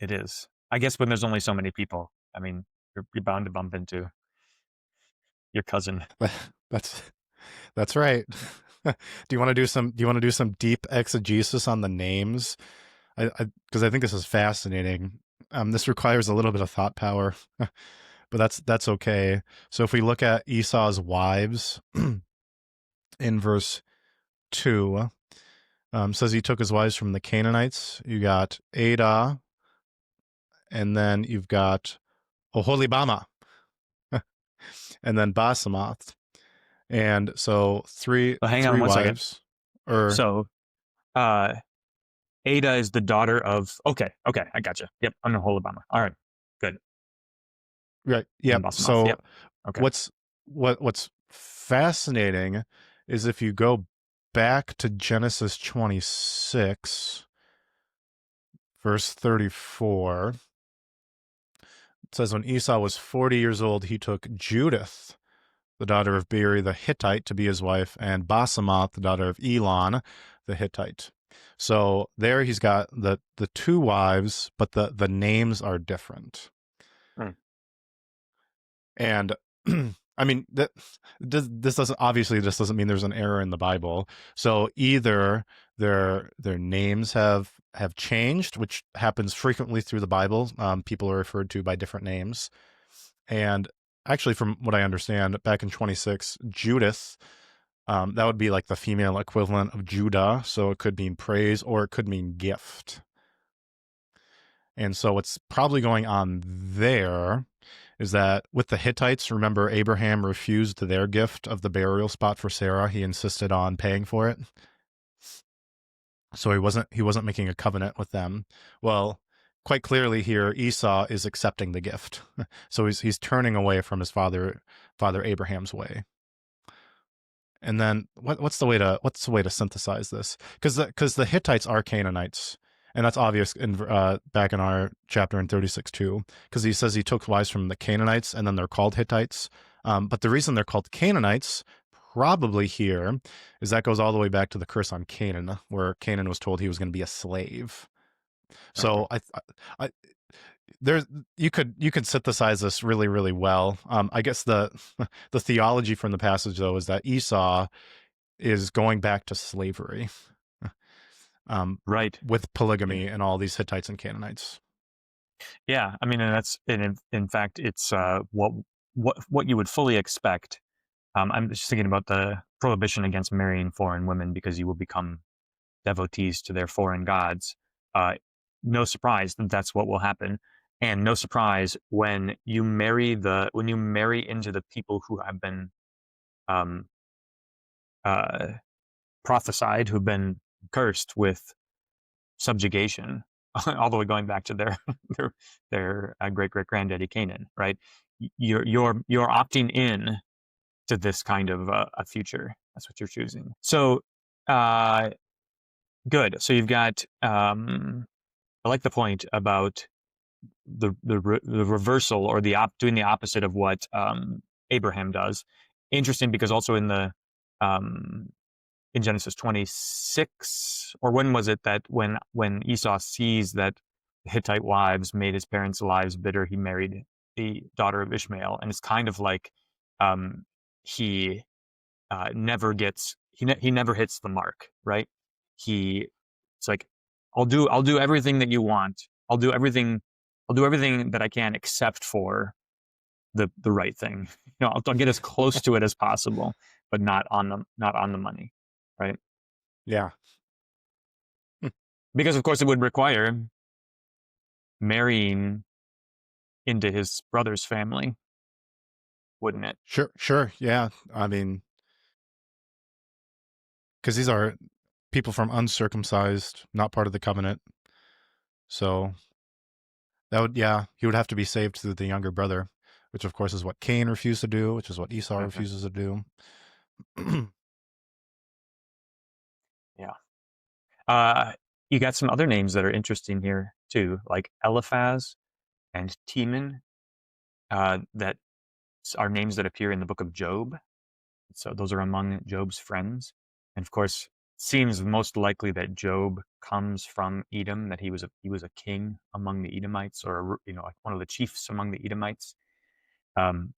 It is, I guess, when there's only so many people. I mean, you're bound to bump into your cousin. that's that's right. Do you want to do some deep exegesis on the names? Because I think this is fascinating. This requires a little bit of thought power, but that's okay. So if we look at Esau's wives in verse 2, says he took his wives from the Canaanites. You got Adah, and then you've got Oholibama, and then Basemath. And so But hang on three one second. wives, or So, uh, Ada is the daughter of. Okay, I got you. Yep, I'm in Alabama. All right, good. right, And then yep. Boston So Yep. Okay. what's fascinating is if you go back to Genesis 26, verse 34, it says, when Esau was 40 years old, he took Judith, the daughter of Beeri the Hittite, to be his wife, and Basemath, the daughter of Elon the Hittite. So there he's got the two wives, but the names are different. Hmm. And I mean, this doesn't mean there's an error in the Bible. So either their names have changed, which happens frequently through the Bible. People are referred to by different names. And actually, from what I understand, back in 26, Judith, that would be like the female equivalent of Judah. So it could mean praise or it could mean gift. And so what's probably going on there is that with the Hittites, remember Abraham refused their gift of the burial spot for Sarah. He insisted on paying for it. So he wasn't making a covenant with them. Well, quite clearly here Esau is accepting the gift. So he's turning away from his father Abraham's way. And then what's the way to synthesize this? Because the Hittites are Canaanites, and that's obvious in back in our chapter in 36 too, because he says he took wives from the Canaanites, and then they're called Hittites. But the reason they're called Canaanites, probably here, is that goes all the way back to the curse on Canaan, where Canaan was told he was going to be a slave. Mhm. So I there you could synthesize this really really well. I guess the the theology from the passage though is that Esau is going back to slavery, um, Right. with Yeah. polygamy and all these Hittites and Canaanites. Yeah. I mean, and in fact, it's what you would fully expect. I'm just thinking about the prohibition against marrying foreign women because you will become devotees to their foreign gods. Uh, no surprise that that's what will happen, and no surprise when you marry into the people who have been um, uh, prophesied, who've been cursed with subjugation, all the way going back to their great great granddaddy Canaan, right? you're opting in to this kind of a future. That's what you're choosing. So good. So you've got I like the point about the reversal, or doing the opposite of what Abraham does. Interesting, because also um, in Genesis 26, or when was it, that when Esau sees that the Hittite wives made his parents' lives bitter, he married the daughter of Ishmael, and it's kind of like um, he he never hits the mark, right? He It's like, I'll do everything that you want. I'll do everything that I can, except for the right thing. I'll get as close to it as possible, but not on the money, right? Yeah. Because of course it would require marrying into his brother's family, wouldn't it? Sure, sure. Yeah. I mean, because these are people from uncircumcised, not part of the covenant. So that would, yeah, he would have to be saved through the younger brother, which of course is what Cain refused to do, which is what Esau Mm-hmm. refuses to do. Yeah. You got some other names that are interesting here too, like Eliphaz and Teman, that are names that appear in the book of Job. So those are among Job's friends. And of course, seems most likely that Job comes from Edom, that he was a king among the Edomites, or like one of the chiefs among the Edomites. Um,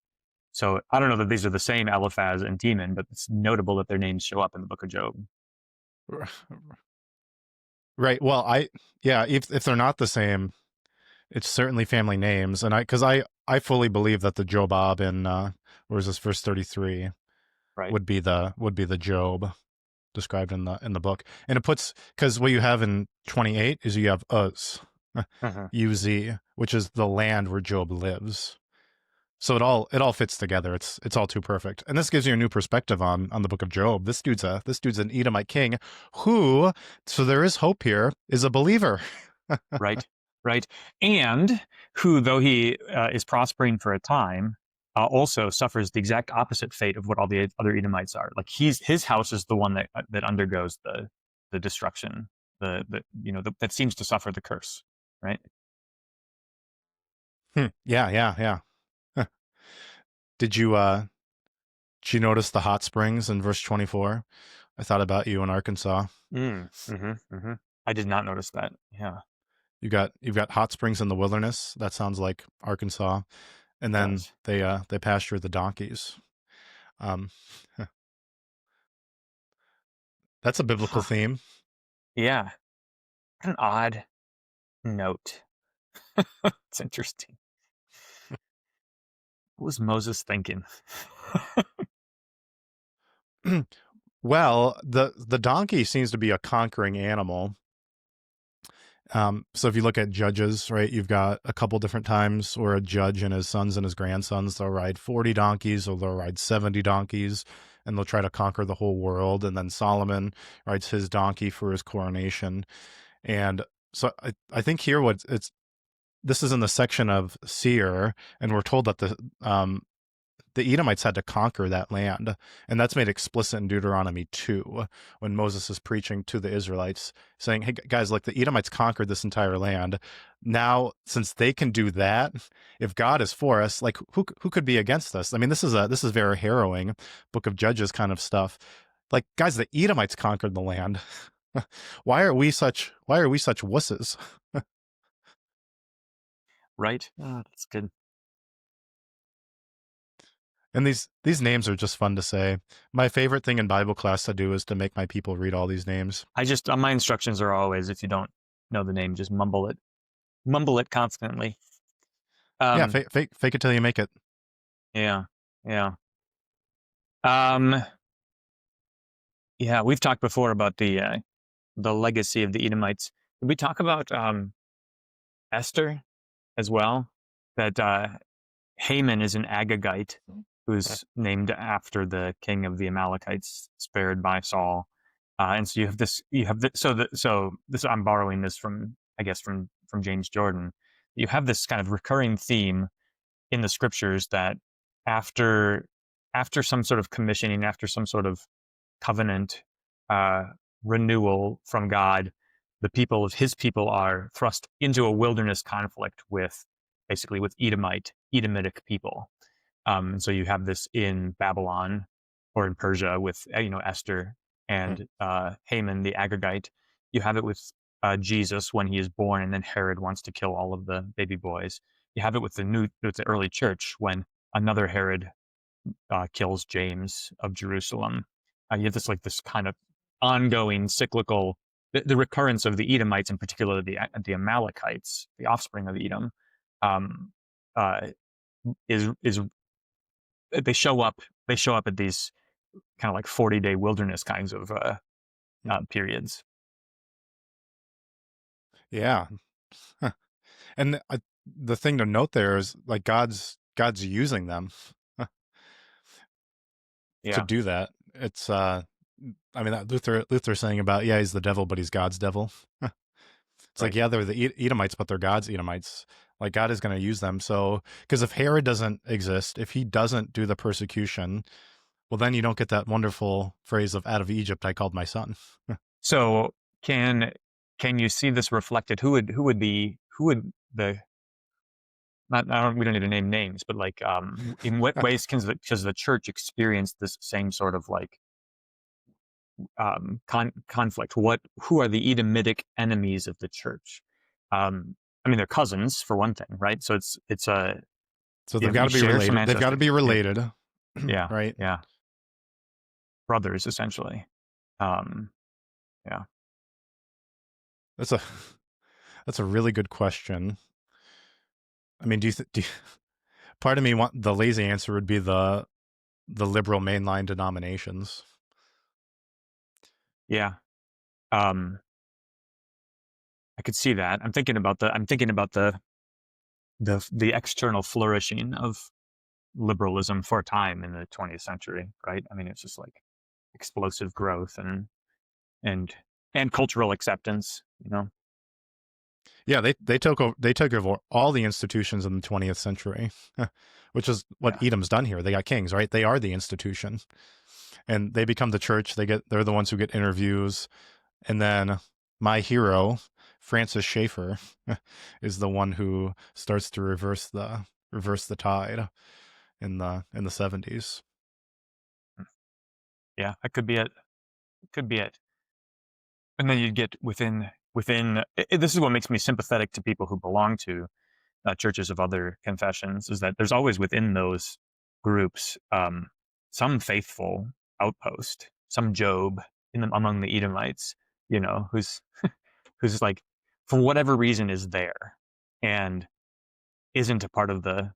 so I don't know that these are the same Eliphaz and Teman, but it's notable that their names show up in the book of Job. Right. Well, yeah, if they're not the same, it's certainly family names, and because I fully believe that the Jobab in where is this, verse 33 Right. would be the Job described in the book, and it puts, because what you have in 28 is you have Uz, Mm-hmm. Uz, which is the land where Job lives. So it all fits together. It's all too perfect, and this gives you a new perspective on the book of Job. This dude's an Edomite king who, so there is hope here, is a believer. Right, right. And who, though he is prospering for a time, also suffers the exact opposite fate of what all the other Edomites are. Like his house is the one that undergoes the destruction, that seems to suffer the curse, right? Yeah, yeah, yeah. Huh. Did you notice the hot springs in verse 24? I thought about you in Arkansas. Mm-hmm. I did not notice that. Yeah, You've got hot springs in the wilderness. That sounds like Arkansas. And it then does. they pasture the donkeys. Um, that's a biblical Huh. theme. Yeah. What an odd note. It's interesting. What was Moses thinking? Well, the donkey seems to be a conquering animal. So if you look at judges, right, you've got a couple different times where a judge and his sons and his grandsons, they'll ride 40 donkeys or they'll ride 70 donkeys, and they'll try to conquer the whole world. And then Solomon rides his donkey for his coronation. And so I think here this is in the section of Seir, and we're told that the Edomites had to conquer that land. And that's made explicit in Deuteronomy 2, when Moses is preaching to the Israelites, saying, hey, guys, like the Edomites conquered this entire land. Now, since they can do that, if God is for us, like who could be against us? I mean, this is very harrowing Book of Judges kind of stuff. Like, guys, the Edomites conquered the land. Why are we such wusses? Right? Oh, that's good. And these names are just fun to say. My favorite thing in Bible class to do is to make my people read all these names. I just my instructions are always, if you don't know the name, just mumble it constantly. Yeah, Um, fake it till you make it. yeah, yeah, um, yeah. We've talked before about the legacy of the Edomites. Did we talk about Esther as well? That Haman is an Agagite who's named after the king of the Amalekites, spared by Saul. And so so this, I'm borrowing this from, I guess, from James Jordan. You have this kind of recurring theme in the scriptures that after after some sort of commissioning, after some sort of covenant uh, renewal from God, the people of His people are thrust into a wilderness conflict with basically with Edomitic people. And so you have this in Babylon or in Persia with Esther Hmm. and Haman the Agagite. You have it with Jesus when he is born, and then Herod wants to kill all of the baby boys. You have it with the early church when another Herod kills James of Jerusalem. You have this kind of ongoing cyclical the recurrence of the Edomites, in particular the Amalekites, the offspring of Edom, um, uh, is they show up at these kind of like 40-day wilderness kinds of Hmm. periods. Yeah. And the thing to note there is like God's using them to Yeah, do that. It's I mean that Luther saying about, yeah, he's the devil but he's God's devil. It's like, right. yeah, they're the Edomites but they're God's Edomites. Like God is going to use them. So because if Herod doesn't exist, if he doesn't do the persecution, well then you don't get that wonderful phrase of out of Egypt I called my son. So can you see this reflected? Who would the not I don't we don't need to name names, but like in what ways does the church experience this same sort of like conflict? Who are the Edomitic enemies of the church? I mean, they're cousins for one thing, right? So it's a So they've got you to be share some related. They've got to ancestry. be Yeah, related. yeah, Right? yeah. Brothers essentially. Um, yeah, That's a that's a really good question. I mean, part of me want the lazy answer would be the liberal mainline denominations. yeah. Um, I could see that. I'm thinking about the external flourishing of liberalism for a time in the 20th century, right? I mean, it's just like explosive growth and and cultural acceptance. Yeah, they took over all the institutions in the 20th century, which is what Yeah, Edom's done here. They got kings, right? They are the institution, and they become the church. They're the ones who get interviews, and then my hero, Francis Schaeffer, is the one who starts to reverse the tide in the 70s. yeah, that could be it. Could be it. And then you'd get this is what makes me sympathetic to people who belong to churches of other confessions, is that there's always within those groups some faithful outpost, some Job among the Edomites, who's who's like for whatever reason is there and isn't a part of the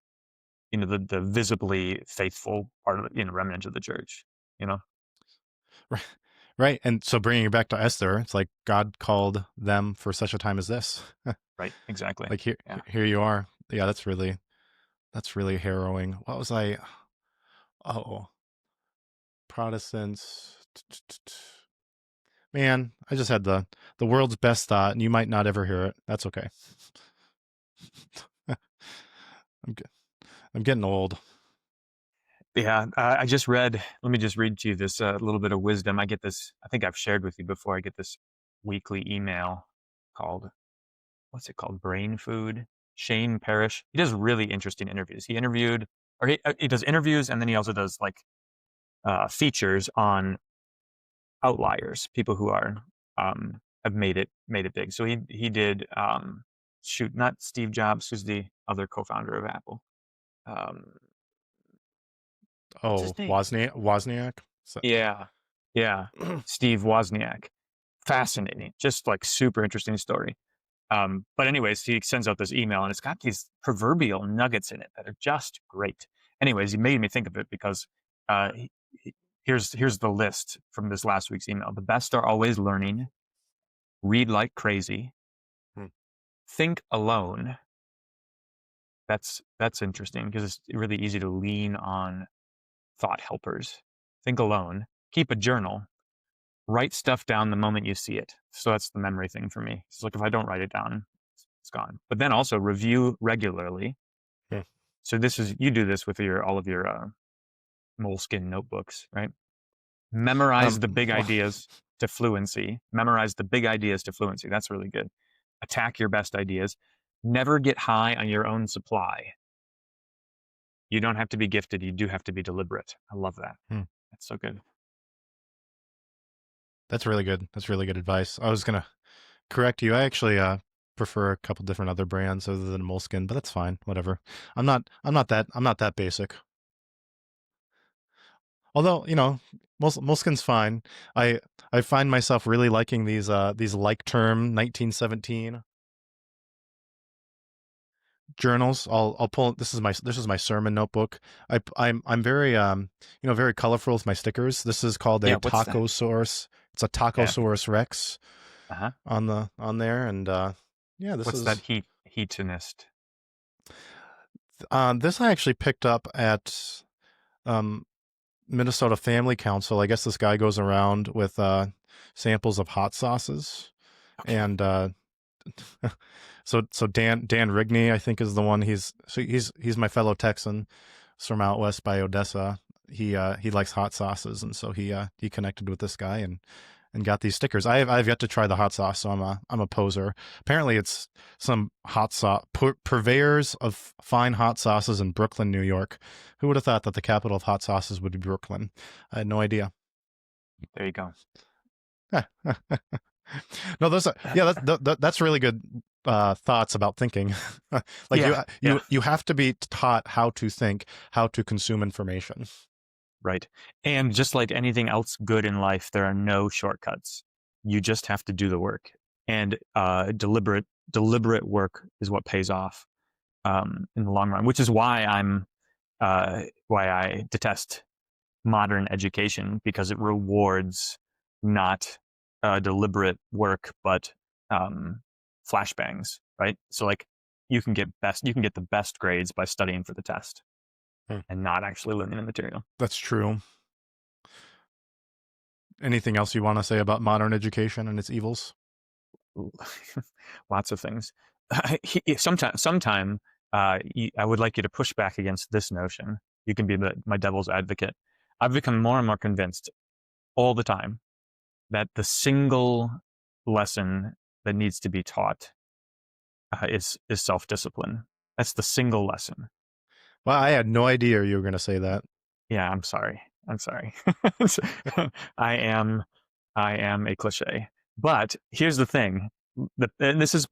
visibly faithful part of the remnant of the church. You know, Right. Right. And so bringing it back to Esther, it's like God called them for such a time as this. right? Exactly. Like Yeah. here you are. Yeah, that's really harrowing. What was I? Oh, Protestants. Man, I just had the world's best thought, and you might not ever hear it. That's okay. I'm I'm getting old. Yeah, I just read. Let me just read to you this little bit of wisdom. I get this. I think I've shared with you before. I get this weekly email called what's it called? Brain Food. Shane Parrish. He does really interesting interviews. He does interviews, and then he also does like features on outliers, people who are have made it big. So he did shoot not Steve Jobs, who's the other co-founder of Apple. Um, what's Oh, his name? Wozniak. So, Yeah, yeah, Steve Wozniak. Fascinating, just like super interesting story. But anyways, he sends out this email and it's got these proverbial nuggets in it that are just great. Anyways, he made me think of it because uh, he, here's the list from this last week's email. The best are always learning, read like crazy, hmm. think alone. That's interesting because it's really easy to lean on thought helpers. Think alone, keep a journal, write stuff down the moment you see it. So that's the memory thing for me. It's like if I don't write it down, it's gone. But then also review regularly. Hmm. So this is, you do this with your all of your moleskin notebooks, right? Memorize Um, the big ideas to fluency. Memorize the big ideas to fluency. That's really good. Attack your best ideas. Never get high on your own supply. You don't have to be gifted. You do have to be deliberate. I love that. hmm, That's so good. that's really good. That's really good advice. I was gonna correct you. I actually prefer a couple different other brands other than Moleskine, but that's fine. Whatever. I'm not that basic. Although, Moleskine's fine. I I find myself really liking these like term 1917 journals. I'll pull this is my sermon notebook. I'm very very colorful with my stickers. This is called a Yeah. What's that? Tacosaurus. It's a Yeah. Tacosaurus Rex Uh huh. on there, and yeah, this What's that is heatonist? this I actually picked up at um Minnesota Family Council. I guess this guy goes around with samples of hot sauces, Okay. and so Dan Rigney, I think, is the one. He's my fellow Texan. He's from out west by Odessa. He likes hot sauces, and so he connected with this guy and got these stickers. I've yet to try the hot sauce, so I'm a poser. Apparently, it's some hot sauce purveyors of fine hot sauces in Brooklyn, New York. Who would have thought that the capital of hot sauces would be Brooklyn? I had no idea. There you go. No, that's really good thoughts about thinking. Like Yeah. Yeah. you have to be taught how to think, how to consume information. Right. And just like anything else good in life, there are no shortcuts. You just have to do the work. And deliberate work is what pays off in the long run, which is why I detest modern education, because it rewards not deliberate work, but flashbangs, right? So like you can get the best grades by studying for the test Hmm. and not actually learning the material. That's true. Anything else you want to say about modern education and its evils? Lots of things. Sometime, I would like you to push back against this notion. You can be my devil's advocate. I've become more and more convinced all the time that the single lesson that needs to be taught is self discipline. That's the single lesson. Well, I had no idea you were going to say that. Yeah, I'm sorry. I'm sorry. I am I am a cliche. But here's the thing. And this is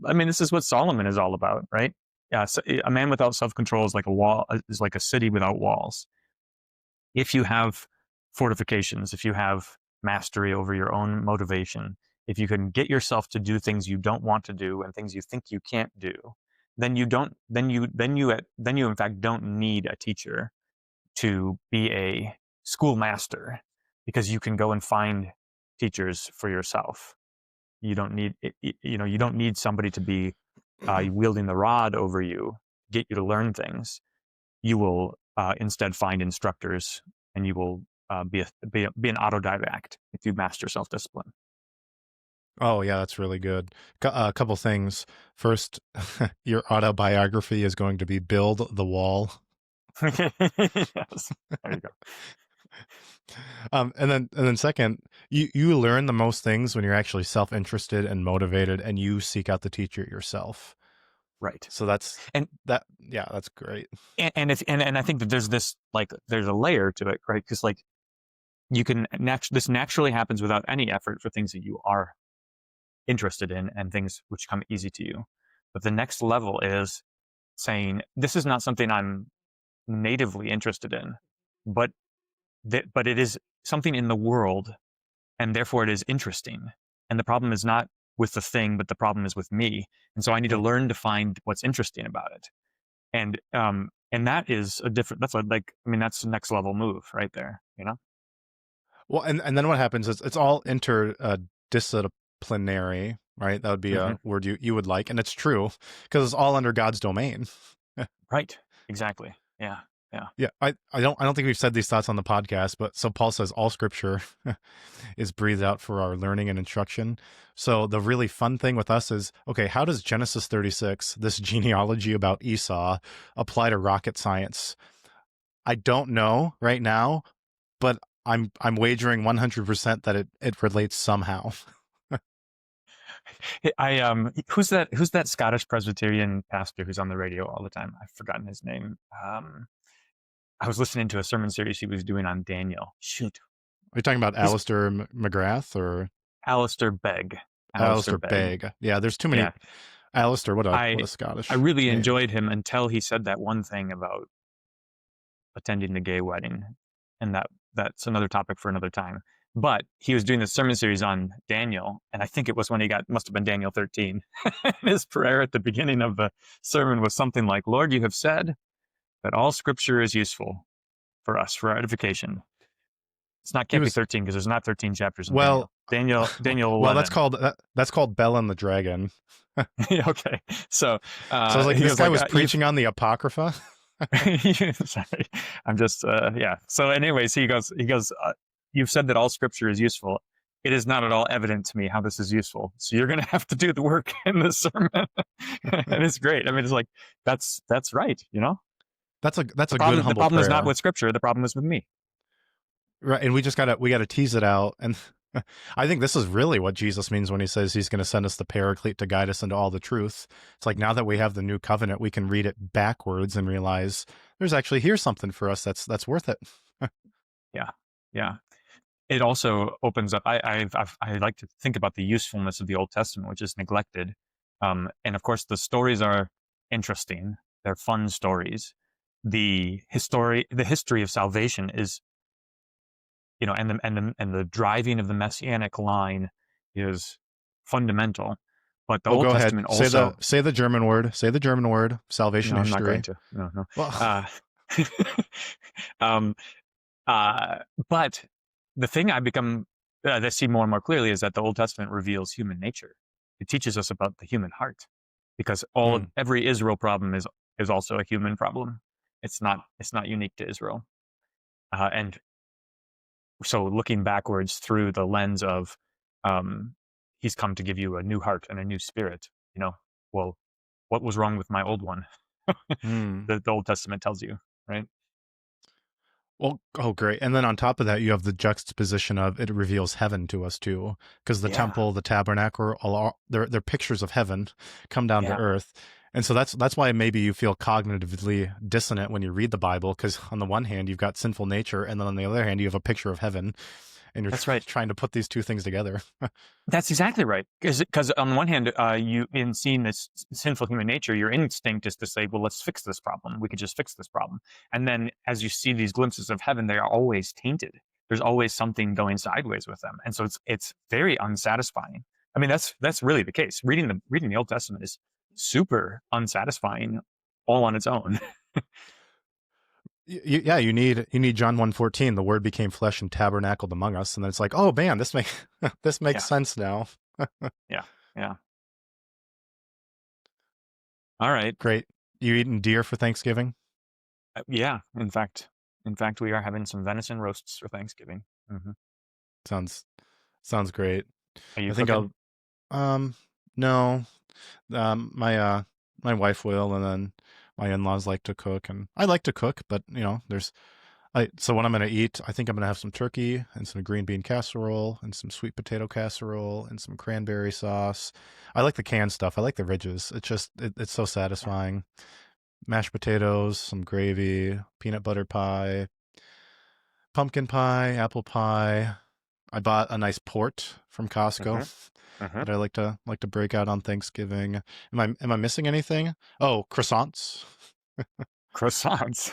what Solomon is all about, right? Yeah, so a man without self-control is like a wall, is like a city without walls. If you have fortifications, if you have mastery over your own motivation, if you can get yourself to do things you don't want to do and things you think you can't do, then you don't then you in fact don't need a teacher to be a schoolmaster, because you can go and find teachers for yourself. You don't need you don't need somebody to be wielding the rod over you, get you to learn things. You will instead find instructors, and you will be an autodidact if you master self-discipline. Oh yeah, that's really good. A couple things. First, your autobiography is going to be Build the Wall. Yes, there you go. And then second, you learn the most things when you're actually self-interested and motivated, and you seek out the teacher yourself. Right. So that's And yeah, that's great. and I think that there's a layer to it, right? Because like you can this naturally happens without any effort for things that you are interested in and things which come easy to you. But the next level is saying, this is not something I'm natively interested in, but but it is something in the world, and therefore it is interesting. And the problem is not with the thing, but the problem is with me. And so I need to Hmm. learn to find what's interesting about it. And that is a different. That's that's the next level move right there. You know. Well, and then what happens is it's all interdisciplinary, right? That would be Hmm. a word you would like, and it's true because it's all under God's domain. Right. Exactly. Yeah. Yeah. Yeah, I don't think we've said these thoughts on the podcast, but so Paul says all scripture is breathed out for our learning and instruction. So the really fun thing with us is, okay, how does Genesis 36, this genealogy about Esau, apply to rocket science? I don't know right now, but I'm wagering 100% that it relates somehow. Who's that Scottish Presbyterian pastor who's on the radio all the time? I've forgotten his name. I was listening to a sermon series he was doing on Daniel. Shoot. Are you talking about He's Alistair McGrath or Alistair Begg. Alistair Alistair Begg. Begg? Yeah, there's too many. Yeah. Alistair, I what a I Scottish really name. enjoyed him until he said that one thing about attending the gay wedding. And that's another topic for another time. But he was doing this sermon series on Daniel, and I think it was when must have been Daniel 13. His prayer at the beginning of the sermon was something like, Lord, you have said that all scripture is useful for us, for our edification. He Can't be was 13 because there's not 13 chapters in well, Daniel. Daniel well, 11. that's called Bell and the Dragon. Okay. So, So I was like, he this was guy like, was preaching on the Apocrypha. sorry, I'm just, yeah. So anyways, he goes, you've said that all scripture is useful. It is not at all evident to me how this is useful. So you're going to have to do the work in this sermon. And it's great. I mean, it's like, that's right. You know, That's a good the humble problem is not prayer, with scripture. The problem is with me. right? And we gotta tease it out. And I think this is really what Jesus means when he says he's going to send us the Paraclete to guide us into all the truth. It's like now that we have the new covenant, we can read it backwards and realize here's something for us that's worth it. Yeah. Yeah. It also opens up. I like to think about the usefulness of the Old Testament, which is neglected. And of course, the stories are interesting. They're fun stories. The history of salvation is, and the driving of the messianic line is fundamental. But the Oh, Old go ahead. Testament also, Say the German word. Say the German word. no, Salvation I'm not going history. to. No, no. Well, Uh, um, Uh, but the thing I become that see more and more clearly is that the Old Testament reveals human nature. It teaches us about the human heart, because hmm. every Israel problem is also a human problem. It's not unique to Israel. And so looking backwards through the lens of, um, He's come to give you a new heart and a new spirit. Well, what was wrong with my old one? Hmm. The Old Testament tells you, right? Well, oh, great. And then on top of that, you have the juxtaposition of it reveals heaven to us too, because the Yeah, temple, the tabernacle, they're pictures of heaven come down to yeah. earth. And so that's why maybe you feel cognitively dissonant when you read the Bible, because on the one hand, you've got sinful nature, and then on the other hand, you have a picture of heaven, and you're That's right. trying to put these two things together. That's exactly right. Because on one hand, you in seeing this sinful human nature, your instinct is to say, "Well, let's fix this problem. We could just fix this problem." And then, as you see these glimpses of heaven, they are always tainted. There's always something going sideways with them, and so it's very unsatisfying. I mean, that's really the case. Reading the Old Testament is super unsatisfying, all on its own. Yeah, you need John 1:14. The Word became flesh and tabernacled among us, and then it's like, oh man, this makes Yeah, sense now. yeah, yeah. All right. Great. You eating deer for Thanksgiving? Yeah. In fact, we are having some venison roasts for Thanksgiving. Sounds Sounds great. Are you I think cooking? I'll no. My wife will, and then my in-laws like to cook, and I like to cook, but there's I so what I'm gonna eat, I think I'm gonna have some turkey and some green bean casserole and some sweet potato casserole and some cranberry sauce. I like the canned stuff. I like the ridges. It's so Yeah. satisfying. Mashed potatoes, some gravy, peanut butter pie, pumpkin pie, apple pie. I bought a nice port from Costco Mm-hmm. Mm-hmm. that I like to break out on Thanksgiving. Am I missing anything? Oh, croissants. Croissants.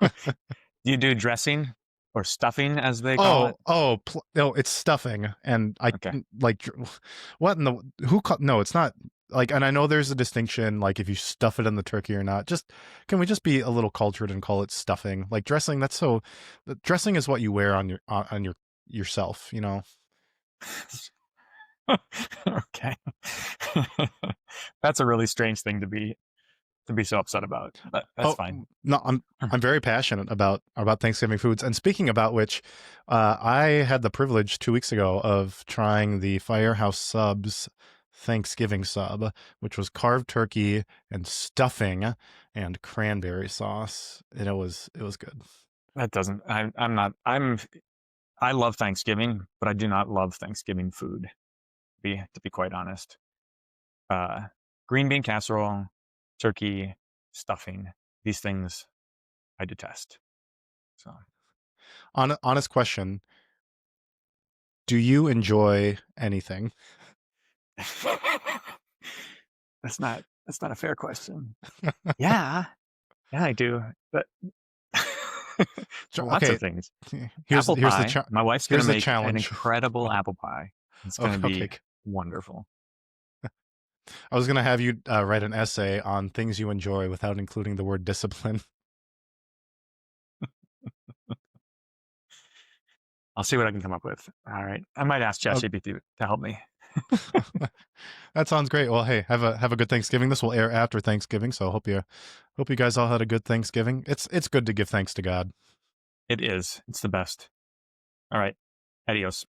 Do you do dressing or stuffing, as they call it? No, it's stuffing, and I Okay. like what in the no, it's not like, and I know there's a distinction, like if you stuff it in the turkey or not. Just can we just be a little cultured and call it stuffing? Like dressing, dressing is what you wear on yourself. Okay. That's a really strange thing to be to be so upset about. But that's Oh fine. no, I'm very passionate about Thanksgiving foods. And speaking about which, I had the privilege 2 weeks ago of trying the Firehouse Subs Thanksgiving sub, which was carved turkey and stuffing and cranberry sauce, and it was good. That doesn't. I'm not. I love Thanksgiving, but I do not love Thanksgiving food. To be quite honest, uh, green bean casserole, turkey, stuffing. These things I detest. So Honest question: do you enjoy anything? that's not a fair question. Yeah, yeah, I do. But lots of Okay, things. here's Apple here's the pie. My wife's going to here's the make an challenge. incredible apple pie. It's going to Okay, be wonderful. I was gonna have you write an essay on things you enjoy without including the word discipline. I'll see what I can come up with. All right. I might ask Oh, ChatGPT to help me. that sounds great. Well, hey, have a good Thanksgiving. This will air after Thanksgiving, so hope you guys all had a good Thanksgiving. It's good to give thanks to God. It is. It's the best. All right. Adios.